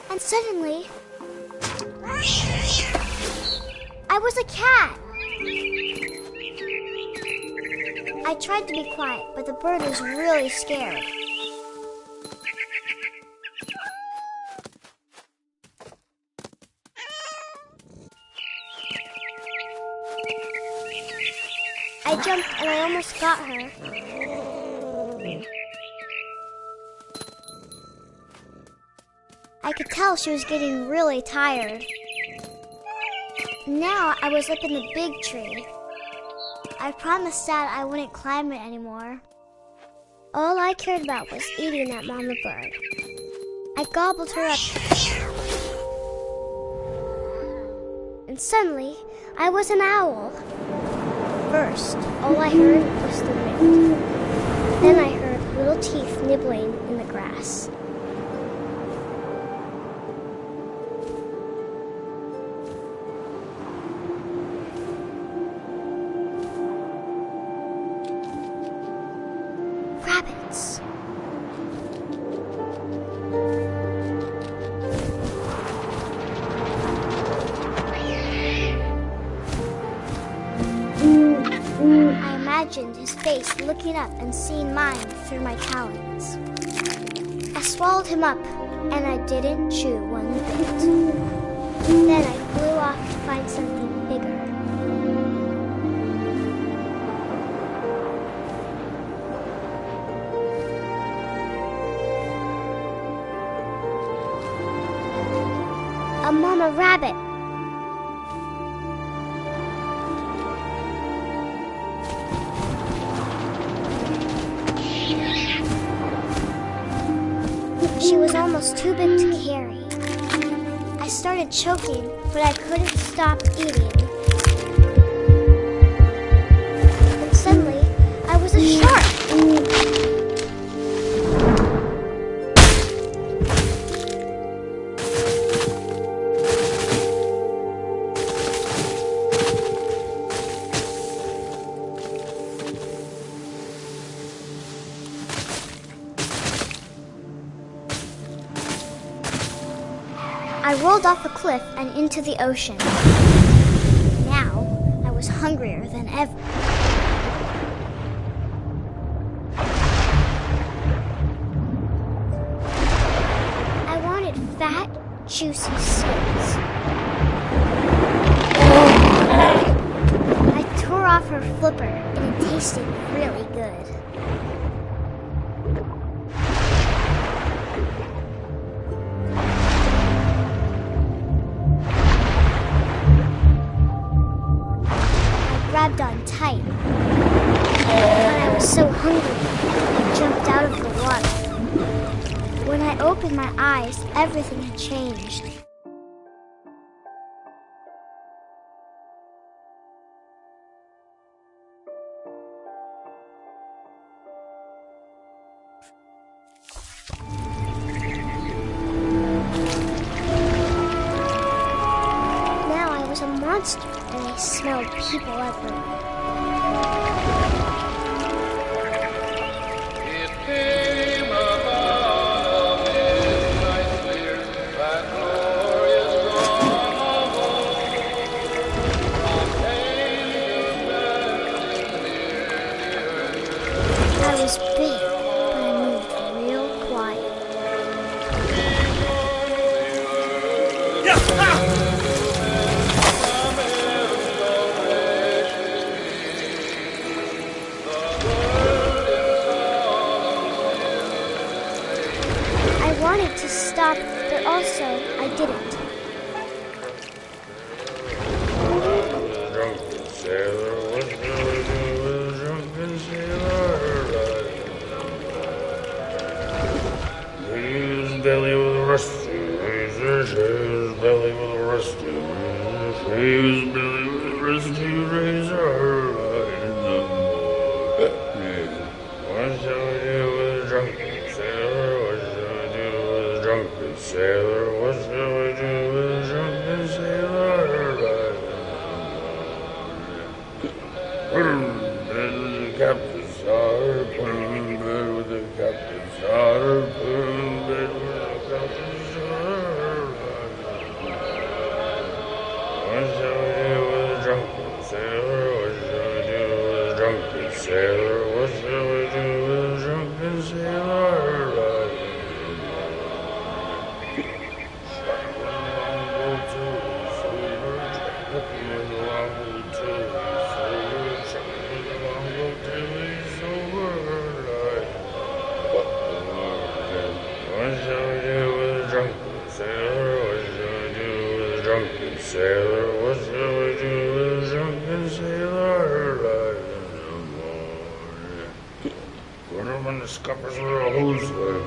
Speaker 3: And suddenly, I was a cat. I tried to be quiet, but the bird was really scared. I jumped and I almost got her. I could tell she was getting really tired. Now I was up in the big tree. I promised Dad I wouldn't climb it anymore. All I cared about was eating that mama bird. I gobbled her up. and suddenly I was an owl. First, all I heard was the wind. Then I heard little teeth nibbling in the grass. Rabbits. I imagined his face looking up and seeing mine through my talons. I swallowed him up, and I didn't chew one bit. Then I flew off to find something bigger. A mama rabbit. She was almost too big to carry. I started choking, but I couldn't stop eating. And suddenly, I was a shark. I rolled off a cliff and into the ocean. Now, I was hungrier than ever. I wanted fat, juicy squids. I tore off her flipper, and it tasted really good. Grabbed on tight. But I was so hungry, I jumped out of the water. When I opened my eyes, everything had changed. Now I was a monster, and I smelled people everywhere. I was big, but I moved real quiet. I wanted to stop, but also I didn't.
Speaker 5: Belly with a rusty razor, his belly with a rusty razor, his belly with a rusty razor. What shall we do with a drunken sailor? What shall we do with a drunken sailor? What shall we do with a drunken sailor? Put him in bed with the captain's daughter, put him in bed with the captain's daughter, put him in bed with what shall we do with a drunken sailor? What shall we do with a drunken sailor? What shall we do with a drunken sailor? What shall we do with a drunken sailor? What shall we do with a drunken sailor? What shall we do with a drunken sailor? Put him him in the scuppers of the hose pipe.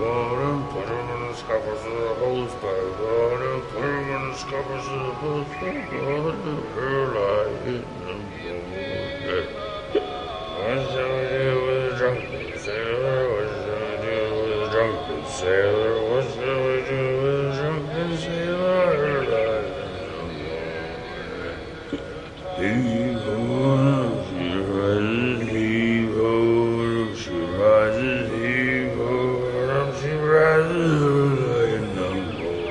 Speaker 5: Put him in the scuppers of the hose pipe. Put him in the scuppers of the hose pipe. Her like in the morning. What shall we do with a drunken sailor? What shall we do with a drunken sailor? What shall we do with a drunken sailor? Her like in the morning. He rises, he goes. She rises, he goes. She rises like in the morning.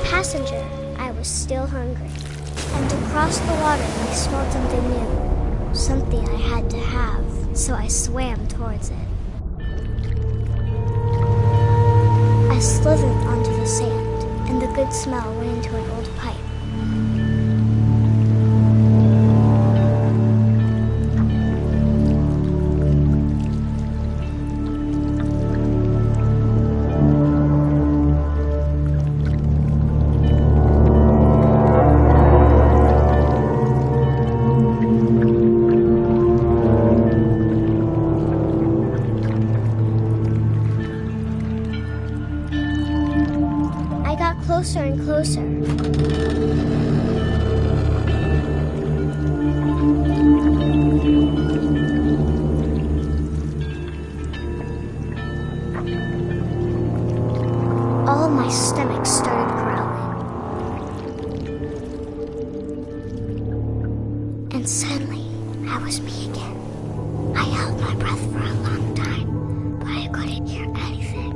Speaker 3: Passenger, I was still hungry. And across the water, I smelled something new. Something I had to have, so I swam towards it. I slithered onto the sand, and the good smell went into an old pipe. Closer and closer. All my stomach started growling. And suddenly, I was me again. I held my breath for a long time, but I couldn't hear anything.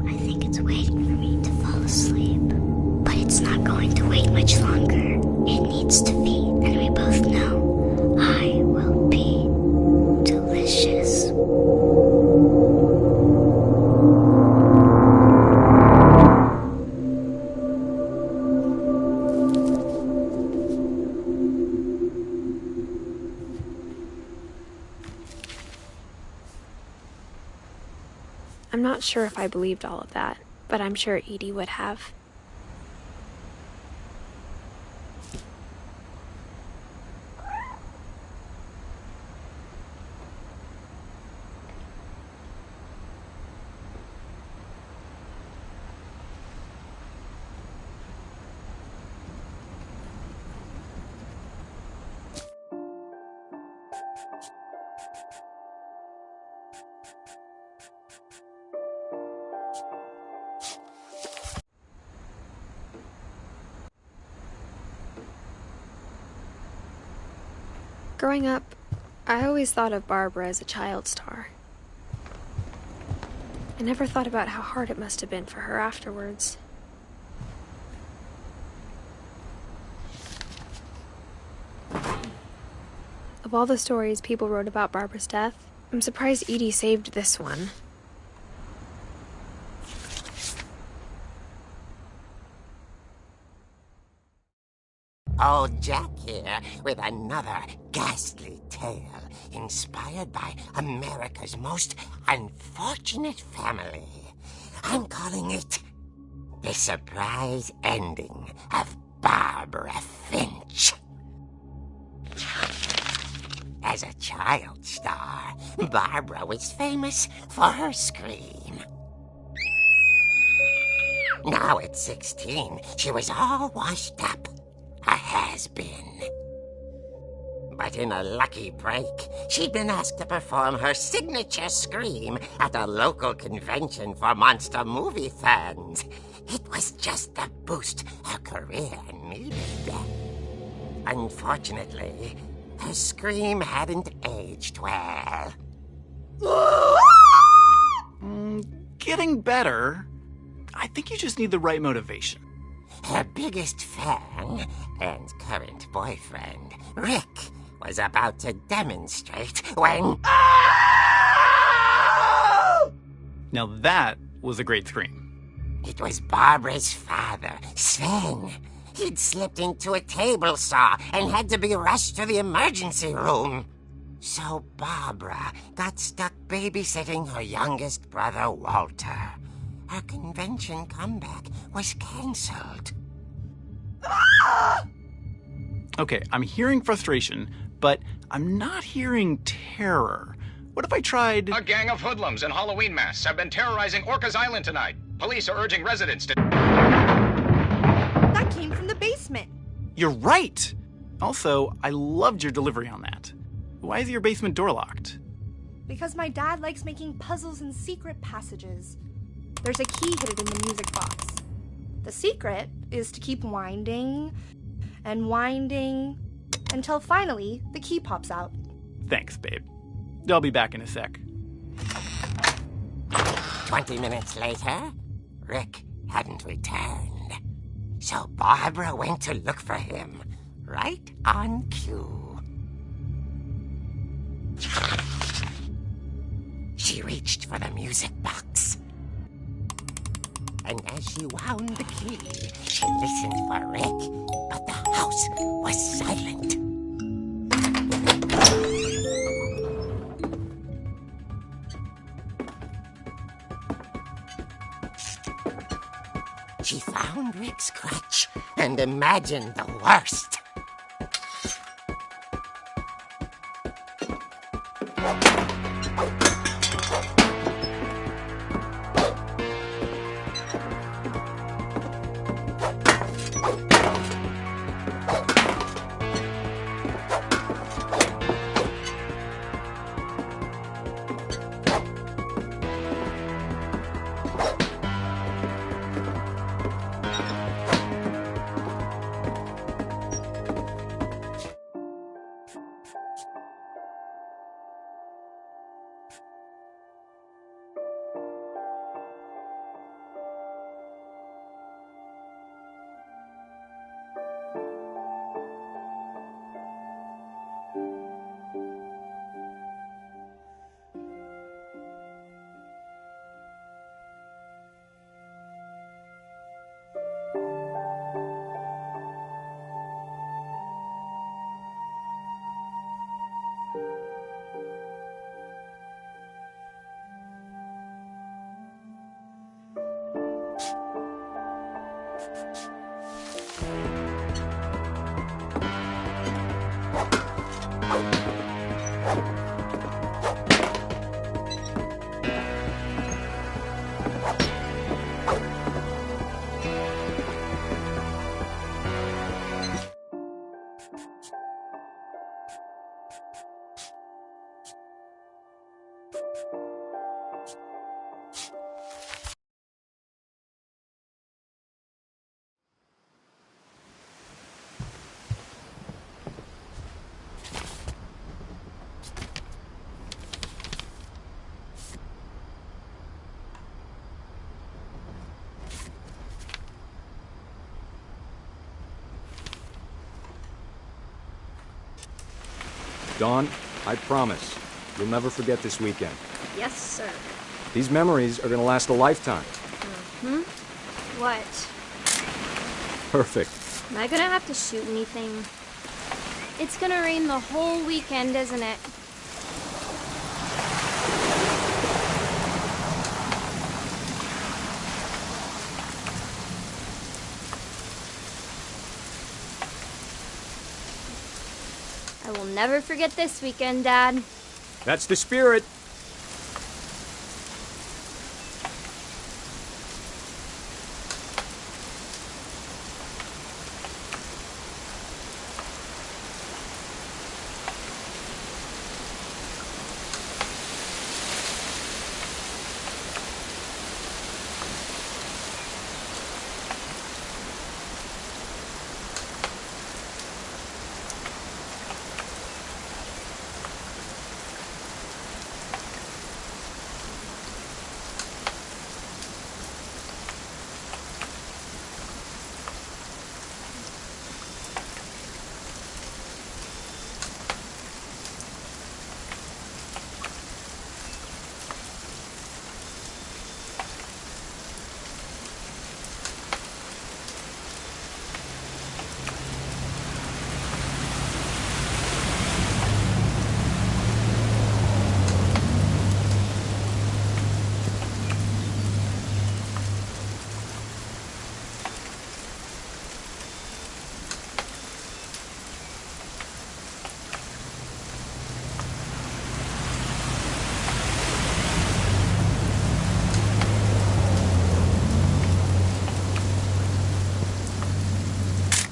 Speaker 3: I think it's waiting for me to fall asleep. But it's not going to wait much longer. It needs to feed, and we both know I will be delicious.
Speaker 2: I'm not sure if I believed all of that, but I'm sure Edie would have. Growing up, I always thought of Barbara as a child star. I never thought about how hard it must have been for her afterwards. Of all the stories people wrote about Barbara's death, I'm surprised Edie saved this one.
Speaker 7: Old Jack here with another ghastly tale inspired by America's most unfortunate family. I'm calling it The Surprise Ending of Barbara Finch. As a child star, Barbara was famous for her scream. Now at 16, she was all washed up. A has-been. But in a lucky break, she'd been asked to perform her signature scream at a local convention for monster movie fans. It was just the boost her career needed. Unfortunately, her scream hadn't aged well.
Speaker 8: Getting better. I think you just need the right motivation.
Speaker 7: Her biggest fan and current boyfriend, Rick, was about to demonstrate when...
Speaker 8: Now that was a great scream.
Speaker 7: It was Barbara's father, Sven. He'd slipped into a table saw and had to be rushed to the emergency room. So Barbara got stuck babysitting her youngest brother, Walter. Her convention comeback was cancelled.
Speaker 8: Okay, I'm hearing frustration, but I'm not hearing terror. What if I tried...
Speaker 9: A gang of hoodlums in Halloween masks have been terrorizing Orcas Island tonight. Police are urging residents to...
Speaker 4: That came from the basement.
Speaker 8: You're right! Also, I loved your delivery on that. Why is your basement door locked?
Speaker 4: Because my dad likes making puzzles and secret passages. There's a key hidden in the music box. The secret is to keep winding and winding until finally the key pops out.
Speaker 8: Thanks, babe. I'll be back in a sec.
Speaker 7: 20 minutes later, Rick hadn't returned. So Barbara went to look for him, right on cue. She reached for the music box. And as she wound the key, she listened for Rick, but the house was silent. She found Rick's crutch and imagined the worst.
Speaker 11: Dawn, I promise, you'll never forget this weekend.
Speaker 12: Yes, sir.
Speaker 11: These memories are gonna last a lifetime.
Speaker 12: Hmm? What?
Speaker 11: Perfect.
Speaker 12: Am I gonna have to shoot anything? It's gonna rain the whole weekend, isn't it? I will never forget this weekend, Dad.
Speaker 11: That's the spirit.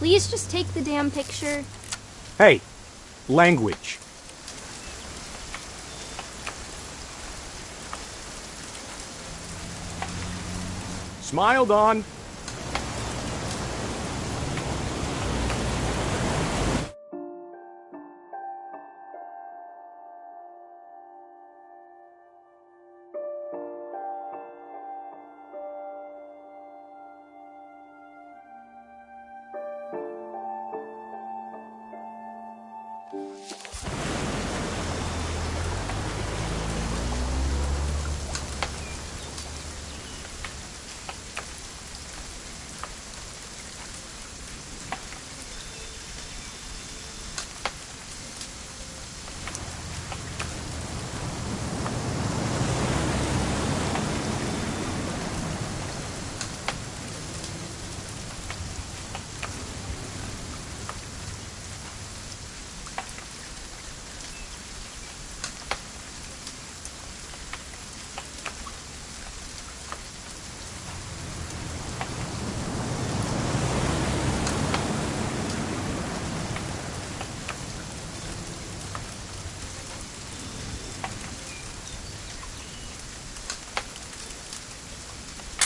Speaker 12: please just take the damn picture?
Speaker 11: Hey, language. Smile, Don.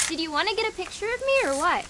Speaker 12: Did you want to get a picture of me or what?